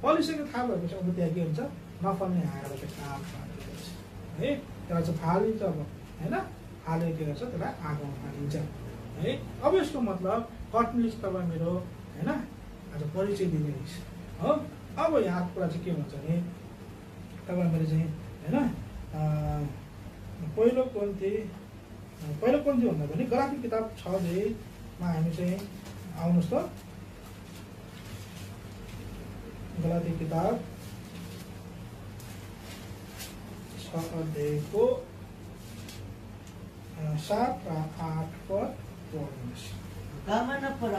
फलिसकेको थाहा भएपछि अब त्यहाँ के हुन्छ नफल्ने हाँगालाई चाहिँ काट फालिन्छ है त्यसलाई चाहिँ फालिन्छ अब होइन फालेर के गर्छ त्यसलाई आगोमा फालिन्छ है अब यसको मतलब कट्नीले चाहिँ तपाईँ मेरो होइन आज परिचय दिने रहेछ हो अब यहाँ कुरा चाहिँ के भन्छ भने तपाईँ मेरो चाहिँ होइन पहिलो कोन्ती भन्दा पनि गलाती किताब 6 अध्यायमा हामी चाहिँ आउनुहोस् त गलाती किताब 6 अध्यायको 7 र 8 पद पढ्नुहोस् घाममा नपर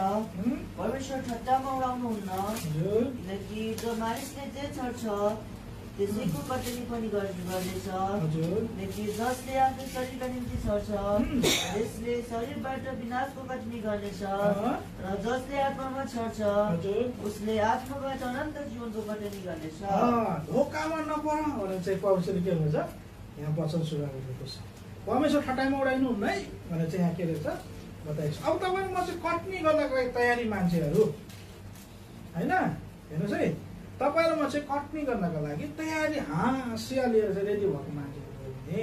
परमेश्वर ठट्टामा उडाउनुहुन्न किनकि जो मानिसले जे छर्छ त्यसैको कटनी पनि गर्नेछ किनकि जसले आफ्नो शरीरका निम्ति छर्छ त्यसले शरीरबाट विनाशको कटनी गर्नेछ र जसले आत्मामा छर्छ उसले आत्माबाट अनन्त जीवनको कटनी गर्नेछ धोकामा नपर भनेर चाहिँ परमेश्वरले के भन्छ यहाँ वचन सुरु गरेको छ परमेश्वर ठट्टाइमा उडाइनु हुन्न है भनेर चाहिँ यहाँ के रहेछ बताइएको छ अब तपाईँ म चाहिँ कटनी गर्नको लागि तयारी मान्छेहरू होइन हेर्नुहोस् है तपाईँ र म चाहिँ कटनी गर्नको लागि तयारी हाँसिया लिएर चाहिँ रेडी भएको मान्छेहरू हो भने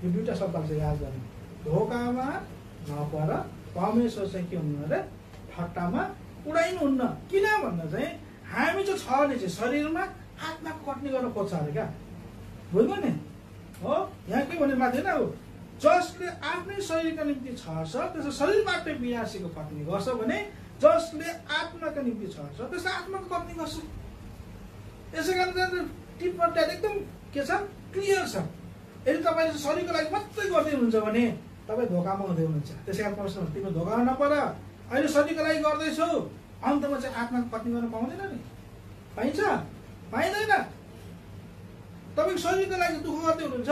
यो दुईवटा शब्द चाहिँ याद गर्नु धोकामा नपर परमेश्वर चाहिँ के हुनु अरे ठट्टामा उडाइनुहुन्न किन भन्दा चाहिँ हामी चाहिँ छ भने चाहिँ शरीरमा आत्माको कटनी गर्न खोज्छ अरे क्या बुझ्नु नि हो यहाँ के भने माथि होइन जसले आफ्नै शरीरका निम्ति छर्छ त्यसो शरीरबाटै विनाशीको कटनी गर्छ भने जसले आत्माका निम्ति छर्छ त्यसले आत्माको कट्नी गर्छ। यसै कारण टिपमा एकदम के छ, क्लियर छ। यदि तपाईँले शरीरको लागि मात्रै गर्दै हुनुहुन्छ भने तपाईँ धोकामा हुँदै हुनुहुन्छ। त्यसै कारण परमेश्वर तिम्रो धोकामा नपर, अहिले शरीरको लागि गर्दैछौ, अन्तमा चाहिँ आत्माको कट्नी गर्न पाउँदैन नि? पाइन्छ? पाइँदैन। तपाईँको शरीरको लागि दुःख गर्दै हुनुहुन्छ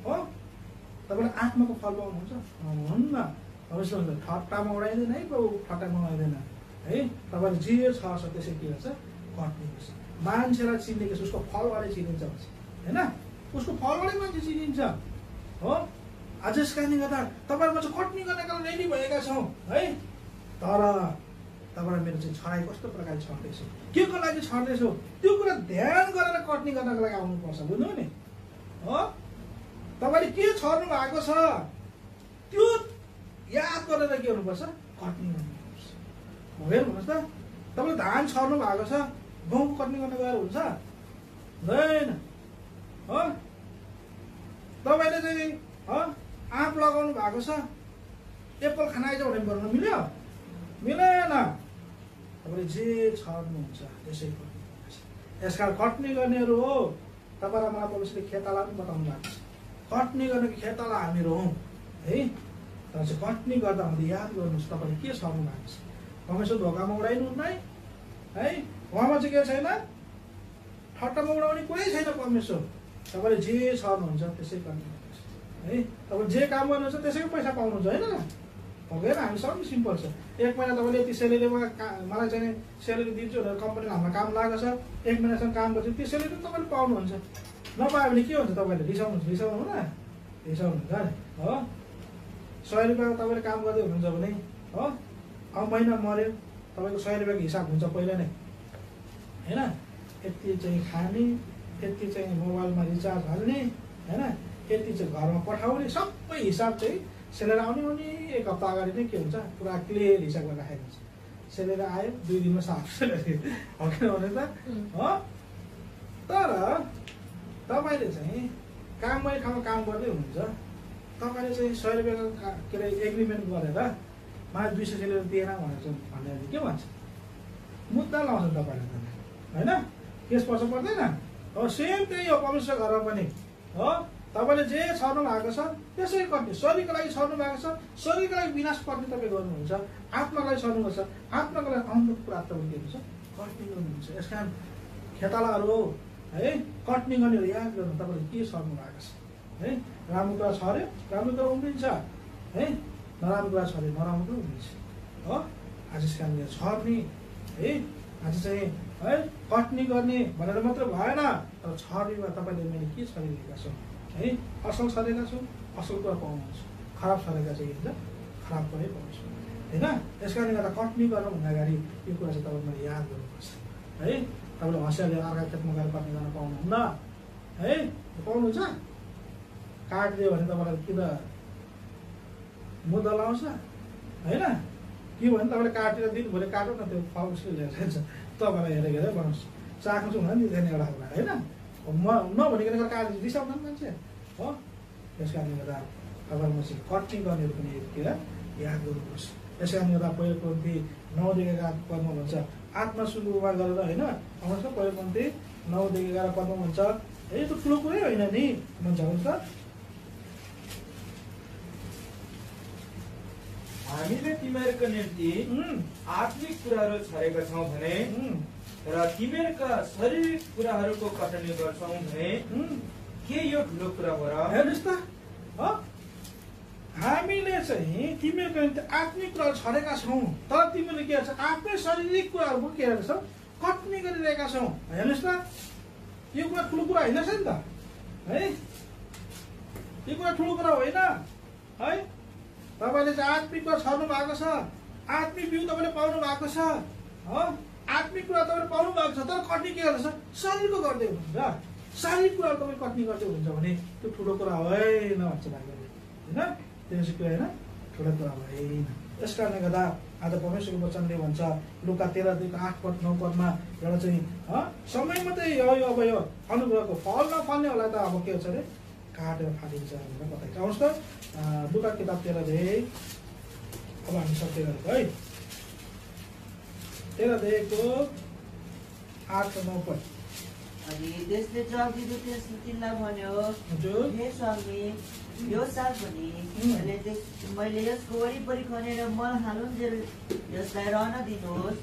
हो, तपाईँले आत्माको फल पाउनुहुन्छ? हुन्न। परमेश्वर भन्छ ठट्टामा उडाइँदैन है प्रभु, ठट्टामा उडाइँदैन है। तपाईँले जे छ त्यसै के गर्छ, कट्नी गर्छ। मान्छेलाई चिनेको छ, उसको फलबाटै चिनिन्छ भन्छ होइन, उसको फलबाटै मान्छे चिनिन्छ हो। आज यस कारणले गर्दा तपाईँहरूमा चाहिँ कट्नी गर्नका लागि रेडी भएका छौँ है। तर तपाईँलाई मेरो चाहिँ छराई कस्तो प्रकारले छर्दैछु, के को लागि छर्दैछु, त्यो कुरा ध्यान गरेर कट्नी गर्नको लागि आउनुपर्छ। बुझ्नु नि हो, तपाईँले के छर्नु भएको छ त्यो याद गरेर के गर्नुपर्छ, कट्नी गर्नुपर्छ। हो हेर्नुहोस् त, तपाईँले धान छर्नु भएको छ, गहुँ कट्नी गर्न गएर हुन्छ? हुँदैन हो। तपाईँले चाहिँ आँप लगाउनु भएको छ, एप्पल खान आइज भने गर्न मिल्यो? मिलेन। तपाईँले जे छर्नुहुन्छ त्यसै गर्नुपर्छ। यसकारण कट्नी गर्नेहरू हो तपाईँलाई, मलाई परमेश्वरले खेताला पनि बताउनु भएको छ। कट्नी गर्नेको खेताला हामीहरू हौँ है। तर चाहिँ कट्नी गर्दा हामीले याद गर्नुहोस् तपाईँले के छर्नु भएको छ। परमेश्वर धोकामा उडाइनुहुन्न है। उहाँमा चाहिँ के छैन, ठट्टामा उडाउने कुरै छैन परमेश्वर। तपाईँले जे छर्नुहुन्छ त्यसै गर्नुपर्छ है। तपाईँ जे काम गर्नुहुन्छ त्यसैको पैसा पाउनुहुन्छ होइन होइन। हामी सबै सिम्पल छ। एक महिना तपाईँले यति सेलेरीमा मलाई चाहिँ सेलेरी दिन्छु भनेर कम्पनीले हाम्रो काम लागेको छ, एक महिनासम्म काम गर्छु, त्यो सेलेरी तपाईँले पाउनुहुन्छ। नपायो भने के हुन्छ, तपाईँले रिसाउनुहुन्छ? रिसाउनु हुन्न, रिसाउनुहुन्छ नि हो। 100 रुपियाँको तपाईँले काम गर्दै हुनुहुन्छ भने हो, अब महिना मऱ्यो तपाईँको 100 रुपियाँको हिसाब हुन्छ पहिला नै होइन। यति चाहिँ खाने, यति चाहिँ मोबाइलमा रिचार्ज हाल्ने होइन, यति चाहिँ घरमा पठाउने, सबै हिसाब चाहिँ सेलेरी आउने एक हप्ता अगाडि नै के हुन्छ, पुरा क्लियर हिसाब गरेर राखेको हुन्छ। सेलेरी आयो 2 दिनमा साफ सेलेरी हो, किनभने त हो। तर तपाईँले चाहिँ काममै ठाउँमा काम गर्दै हुनुहुन्छ, तपाईँले चाहिँ 100 रुपियाँको के अरे एग्रिमेन्ट गरेर मलाई 200 सेलेरी दिएन भनेर के भन्छ, मुद्दा लाउँछ तपाईँले त होइन, केस पर्छ पर्दैन हो। सेम त्यही हो परमेश्वर घरमा पनि हो। तपाईँले जे छर्नु भएको छ त्यसै कट्नी, शरीरको लागि छर्नु भएको छ, शरीरको लागि विनाश कट्नी तपाईँ गर्नुहुन्छ, आत्माको लागि छर्नुपर्छ, आत्माको लागि अमृत प्राप्त गर्नुहुन्छ, कट्नी गर्नुहुन्छ। यस कारण खेतालाहरू हो है, कट्नी गर्नेहरू याद गर्नु तपाईँले के छर्नु भएको छ है। राम्रो कुरा छर्यो, राम्रो कुरा उम्रिन्छ है, नराम्रो कुरा छर्यो, नराम्रो कुरा उम्रिन्छ हो। आज यस कारण छर्ने है, आज चाहिँ है कट्नी गर्ने भनेर मात्र भएन, तर छर्नेमा तपाईँले मैले के छरिरहेका छु है। असल छरेका छु, असल कुरा पाउनुहुन्छ, खराब छरेका चाहिँ हुन्छ, खराब कुरै पाउँछु होइन। यस कारणले गर्दा कट्नी गर्नुभन्दा अगाडि यो कुरा चाहिँ तपाईँले मैले याद गर्नुपर्छ है। तपाईँले हँसियाले अर्का खेतमा गएर कट्नी गर्न पाउनुहुन्न है, पाउनुहुन्छ? काटिदियो भने तपाईँलाई किन मुद्दा लाउँछ होइन, के भने तपाईँले काटेर दिनुभयो, काटो न त्यो फल उसले लिएर जान्छ, तपाईँलाई हेरेर हेरेर बनाउँछु, चाख्नु छु भने दिँदैन एउटा कुरा होइन। म नभनिकन काटेर रिसाउँदैन मान्छे हो। त्यस कारणले गर्दा तपाईँलाई मसित कट्नी गर्नेहरू पनि यतिखेर याद गर्नुपर्छ। त्यस कारणले गर्दा पहिलो कोरिन्थी 9:11 पदमा भन्छ, आत्मा सुरुमा गरेर होइन, आउनुहोस् न पहिलो कोरिन्थी 9:11 पदमा भन्छ है, त्यो ठुलो कुरै होइन नि भन्छ। हुन्छ हामीले तिमीहरूको निम्ति आत्मिक कुराहरू छरेका छौँ भने र तिमीहरूका शारीरिक कुराहरूको कटनी गर्छौँ भने के यो ठुलो कुरा हो र? हेर्नुहोस् त, हामीले चाहिँ तिमीहरूको निम्ति आत्मिक कुराहरू छरेका छौँ, तर तिमीले के छ, आफ्नै शारीरिक कुराहरूको के गरेका छौ, कट्नी गरिरहेका छौँ। हेर्नुहोस् त, यो कुरा ठुलो कुरा होइन नि त है, यो कुरा ठुलो कुरा होइन है। तपाईँले चाहिँ आत्मिक कुरा छर्नु भएको छ, आत्मिक बिउ तपाईँले पाउनु भएको छ हो, आत्मिक कुरा तपाईँले पाउनु भएको छ, तर कट्नी के गर्दैछ, शरीरको गर्दै हुनुहुन्छ। शारीरिक कुराहरू तपाईँ कट्नी गर्दै हुनुहुन्छ भने त्यो ठुलो कुरा होइन भन्छ भाइहरूले होइन, त्यो चाहिँ के होइन, ठुलो कुरा होइन। त्यस कारणले गर्दा आज परमेश्वरको वचनले भन्छ लुका 13:8-9 पदमा एउटा चाहिँ समय मात्रै यो अब यो अनुग्रहको फल नफल्ने होला त अब के हुन्छ अरे, काटेर फाटिन्छ भनेर बताइन्छ। आउनुहोस् त लुका किताब 13 अब हामी सत्य गरेको है। 13 देखो 8 9 पढ। अनि त्यसले जवाफ दिँदै तिनलाई भन्यो, हजुर हे स्वामी, यो साग भने मैले यसको वरिपरि खनेर मल हालुन्जेल यसलाई रहन दिनुहोस्।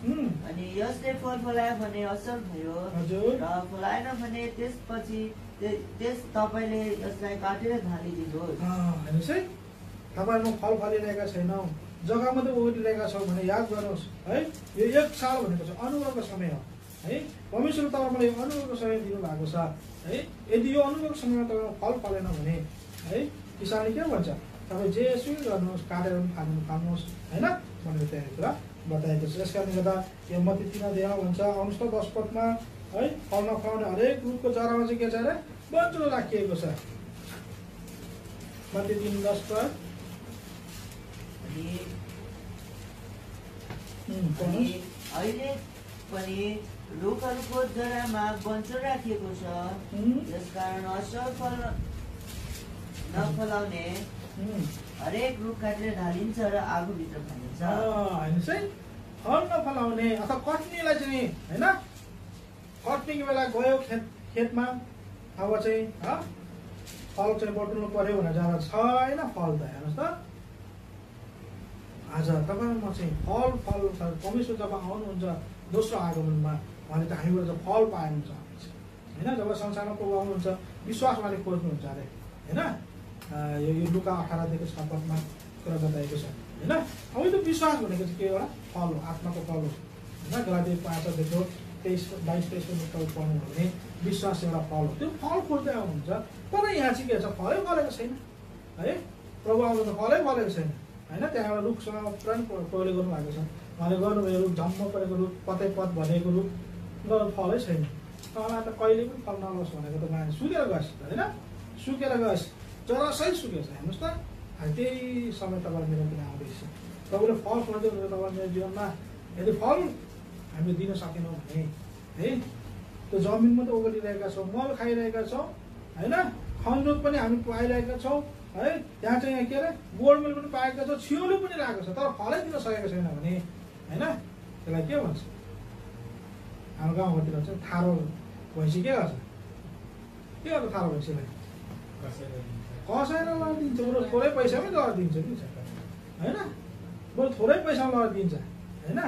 अनि यसले फल फलायो भने असल भयो, हजुर र फलाएन भने त्यसपछि तपाईँले यसलाई काटेर धालिदिनुहोस्। हेर्नुहोस् है, तपाईँमा फल फलिरहेका छैनौँ, जग्गा मात्रै ओगटिरहेका छौँ भने याद गर्नुहोस् है, यो 1 साल भनेको चाहिँ अनुभवको समय हो है। परमेश्वरले तपाईँलाई यो अनुभवको समय दिनुभएको छ है। यदि यो अनुभवको समयमा तपाईँको फल फलेन भने है, किसानले के भन्छ, तपाईँ जेसुकै गर्नुहोस्, काटेर पनि खानुहोस् होइन भनेर त्यहाँ कुरा बताएको छ। यस कारणले गर्दा यो मत्ती 3 भन्छ, आउनुहोस् त 10 पदमा है, फल नफलाउने हरेक रुखको जरामा चाहिँ के छ अरे, बन्चो राखिएको छ। मत्ती 3:10 पद। अनि अहिले पनि रुखहरूको जरामा बन्चो राखिएको छ, यसकारण असल फल नफलाउने हरेक रुख काटेर ढालिन्छ र आगोभित्र फालिन्छ। हेर्नुहोस् है, फल नफलाउने अथवा कट्नीलाई चाहिँ होइन, कट्नीको बेला गयो खेतमा, अब चाहिँ फल चाहिँ बटुल्नु पर्यो भनेर जाँदा छैन फल त। हेर्नुहोस् त, आज तपाईँमा चाहिँ फल परमेश्वर जब आउनुहुन्छ दोस्रो आगमनमा, उहाँले त हामीबाट चाहिँ फल पाउनु चाहनुहुन्छ होइन। जब संसारमा प्रभु आउनुहुन्छ विश्वास उहाँले खोज्नुहुन्छ अरे होइन। यो लुका 18 6 पदमा कुरा बताएको छ होइन। अब यो विश्वास भनेको चाहिँ के एउटा फल हो, आत्माको फल हो होइन। गलाती 5 देखो 22-23 पढ्नु हो भने विश्वास एउटा फल हो, त्यो फल खोज्दै आउनुहुन्छ। तर यहाँ चाहिँ के छ, फलै फलेको छैन है। प्रभु आउनु त फलै फलेको छैन होइन। त्यहाँ एउटा रुखसँग पुरानो प्रभुले गर्नुभएको छ, उहाँले गर्नुभयो रुख झम्म परेको रुख, पतै पत भनेको रुख, फलै छैन। तँलाई त कहिले पनि फल नलोस् भनेको त मान्छे सुकेर गएछ होइन, सुकेर गएछ, जरासै सुकेछ। हेर्नुहोस् त, त्यही समय तपाईँ मेरो पनि आउँदैछ। तपाईँले फल खोज्दै हुनुहुन्छ तपाईँ मेरो जीवनमा। यदि फल हामीले दिन सकेनौँ भने है, त्यो जमिन मात्रै ओगटिरहेका छौँ, मल खाइरहेका छौँ होइन, खनजोत पनि हामी पाइरहेका छौँ है। त्यहाँ चाहिँ यहाँ के अरे गोडमेल पनि पाएका छौँ, छिउलो पनि रहेको छ, तर फलै दिन सकेको छैन भने होइन, त्यसलाई के भन्छ, हाम्रो गाउँघरतिर चाहिँ थारो भैँसी के गर्छ थारो भैँसीलाई कसैले लगाइदिन्छ, बरु थोरै पैसामै लगाइदिन्छ कि होइन, बरु थोरै पैसामा लगाइदिन्छ होइन।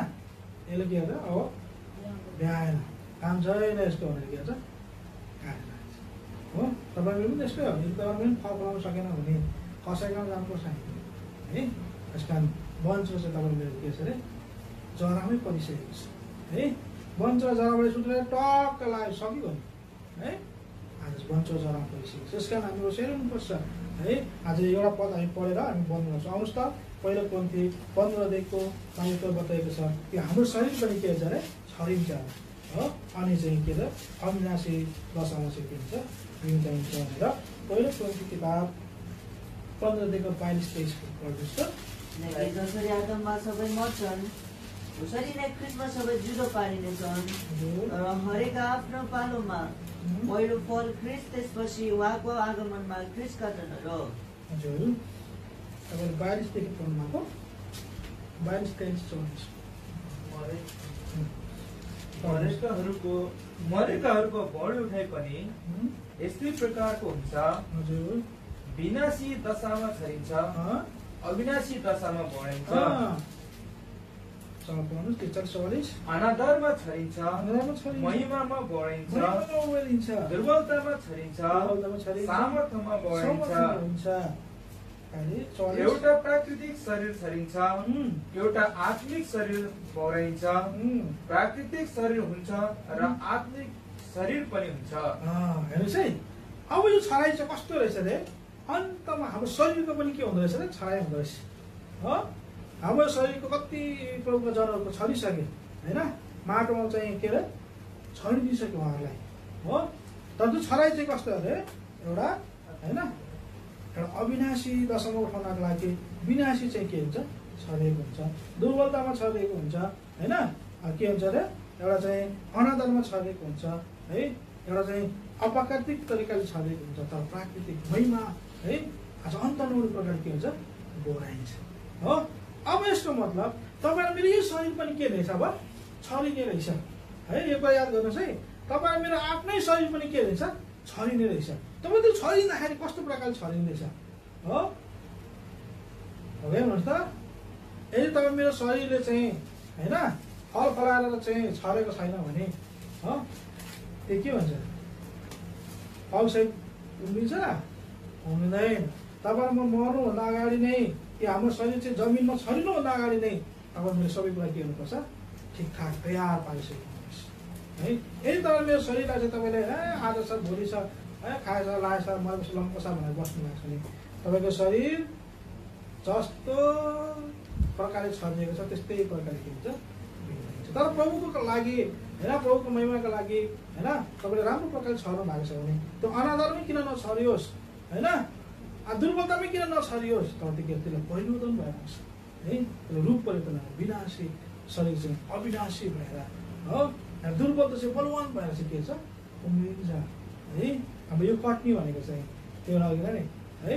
यसले के गर्छ, अब भ्याएन, काम छैन यस्तो भनेर के गर्छ, काटेर राख्छ हो। तपाईँले पनि त्यस्तै हो, यदि तपाईँले पनि फल फलाउनु सकेन भने कसैको जानुपर्छ है। यस कारण वञ्चो चाहिँ तपाईँले मेरो के छ अरे, जरामै परिसकेको छ है। वञ्चो जराबाट सुटेर टक्क लाग्यो, सकिगयो है। आज वञ्चो जरामा परिसकेको छ, यस कारण हामी सेर्नुपर्छ है। आज एउटा पद हामी पढेर हामी बन्द गर्छौँ। आउनुहोस् त, पहिलो कोरिन्थी 15 देखको बताएको छ कि हाम्रो शरीर पनि के हुन्छ अरे, छरिन्छ हो। अनि चाहिँ के छ, अविनाशी दशामा चाहिँ के हुन्छ, चाहिन्छ भनेर पहिलो कोरिन्थी किताब 15 देखको 22-23 पढ्नुहोस् त। जसरी आदममा सबै मर्छन्, उसरी नै ख्रिस्टमा सबै जुदो पारिनेछन्, र हरेक आफ्नो पालोमा पहिलो फल ख्रिस्ट, त्यसपछि उहाँको आगमनमा ख्रिस्टका जनहरू। हजुर तपाईँले 22 देखि पढ्नुभएको, 22-23 मरेकाहरूको बढी उठाइ पनि यस्तै प्रकारको हुन्छ। हजुर विनाशी दशामा छरिन्छ, अविनाशी दशामा बढिन्छ। अनादरमा छरिन्छ, महिमामा बढिन्छ, दुर्बलतामा छरिन्छ, सामर्थ्यमा बढिन्छ। एउटा प्राकृतिक शरीर छरिन्छ, एउटा आत्मिक शरीर बढाइन्छ। प्राकृतिक शरीर हुन्छ र आत्मिक शरीर पनि हुन्छ। हेर्नुहोस् है, अब यो छराइ चाहिँ कस्तो रहेछ अरे, अन्तमा हाम्रो शरीरको पनि के हुँदो रहेछ अरे, छराइ हुँदो रहेछ हो। हाम्रो शरीरको कति प्रभुको जनहरूको छरिसके होइन, माटोमा चाहिँ के अरे छरिदिइसक्यो उहाँहरूलाई हो। तर त्यो छराइ चाहिँ कस्तो अरे, एउटा होइन, एउटा अविनाशी दशामा उठाउनको लागि विनाशी चाहिँ के हुन्छ, छरिएको हुन्छ। दुर्बलतामा छरिएको हुन्छ होइन, के हुन्छ अरे, एउटा चाहिँ अनादरमा छरिएको हुन्छ है, एउटा चाहिँ अप्राकृतिक तरिकाले छरिएको हुन्छ। तर प्राकृतिक महिमा है, आज अन्तर्मुख प्रकार के हुन्छ, बोराइन्छ हो। अब यसको मतलब तपाईँ मेरो यो शरीर पनि के रहेछ, अब छरिने रहेछ है। यो कुरा याद गर्नुहोस् है, तपाईँ मेरो आफ्नै शरीर पनि के रहेछ, छरिने रहेछ। तपाईँ त्यो छरिँदाखेरि कस्तो प्रकारले छरिँदैछ हो हेर्नुहोस् त। यदि तपाईँ मेरो शरीरले चाहिँ होइन फल फलाएर चाहिँ छरेको छैन भने त्यो के भन्छ, फल सहित उम्रिन्छ र उम्रिँदैन। तपाईँ म मर्नुभन्दा अगाडि नै कि हाम्रो शरीर चाहिँ जमिनमा छरिनुभन्दा अगाडि नै तपाईँ मेरो सबै कुरा के गर्नुपर्छ, ठिकठाक तयार पारिसक्नुहोस् है। यदि तपाईँ मेरो शरीरलाई चाहिँ तपाईँले आज छ भोलि छ खाएछ लाएछ मरेपछि लम्पछ भनेर बस्नु भएको छ भने तपाईँको शरीर जस्तो प्रकारले छरिएको छ त्यस्तै प्रकारले के हुन्छ, बिग्रिन्छ। तर प्रभुको लागि होइन, प्रभुको महिमाको लागि होइन, तपाईँले राम्रो प्रकारले छर्नु भएको छ भने त्यो अनादरमै किन नछरियोस् होइन, दुर्बलतामै किन नछरियोस्, तर त्यसलाई परिवर्तन भएर आउँछ है। रूप परिवर्तन विनाशी शरीर चाहिँ अविनाशी भएर हो, दुर्बल त चाहिँ बलवान भएर चाहिँ के छ, उम्रिन्छ है। अब यो कट्नी भनेको चाहिँ त्यो लगेर नि है,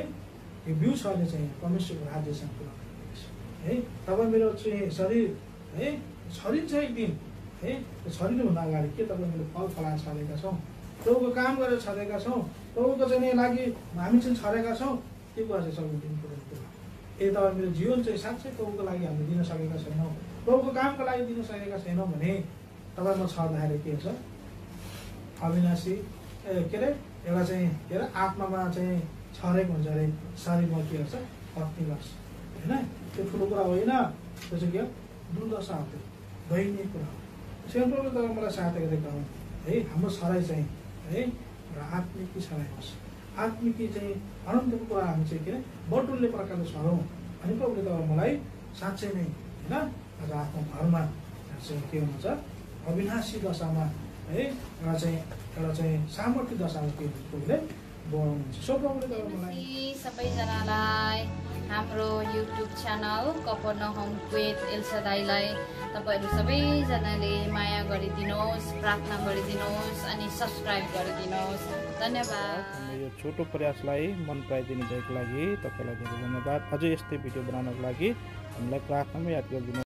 यो बिउ छर्ने चाहिँ परमेश्वरको राज्यसँग पुऱ्याउनु है। तपाईँ मेरो चाहिँ शरीर है छरिन्छ एक दिन है। त्यो छरिनुभन्दा अगाडि के तपाईँ मेरो फल फलाएर छरेका छौँ, प्रभुको काम गरेर छरेका छौँ, प्रभुको चाहिँ लागि हामी चाहिँ छरेका छौँ, त्यो कुरा चाहिँ सबै इम्पोर्टेन्ट कुरा। यदि तपाईँ मेरो जीवन चाहिँ साँच्चै प्रभुको लागि हामीले दिन सकेका छैनौँ, प्रभुको कामको लागि दिन सकेका छैनौँ भने तपाईँमा छर्दाखेरि के हुन्छ, अविनाशी के अरे एउटा चाहिँ के अरे आत्मामा चाहिँ छरेको हुन्छ अरे, शरीरमा के गर्छ, पत्नी गर्छ होइन। त्यो ठुलो कुरा होइन, त्यो चाहिँ के हो, दुर्दशा हो, त्यो दयनीय कुरा हो। सेन्ट्रलले तर मलाई सहायता गरेका हुन् है। हाम्रो छराइ चाहिँ है र आत्मिकी छराइ होस्, आत्मिकी चाहिँ अनन्तको कुरा हामी चाहिँ के अरे बटुल्ने प्रकारले छरौँ अनि प्रभुले त मलाई साँच्चै नै होइन आज आफ्नो घरमा चाहिँ के हुन्छ, अविनाशी दशामा है एउटा चाहिँ सामर्थ्य दशामा के प्रभुले बनाउनुहुन्छ। सो प्रभुले त मलाई सबैजनालाई हाम्रो युट्युब च्यानल कफरनहुम विथ एल्सादाईलाई तपाईँहरू सबैजनाले माया गरिदिनुहोस्, प्रार्थना गरिदिनुहोस् अनि सब्सक्राइब गरिदिनुहोस्। धन्यवाद। हाम्रो यो छोटो प्रयासलाई मन पराइदिनु भएको लागि तपाईँलाई धेरै धन्यवाद। अझै यस्तै भिडियो बनाउनको लागि हामीलाई प्रार्थनामा याद गरिदिनुहोस्।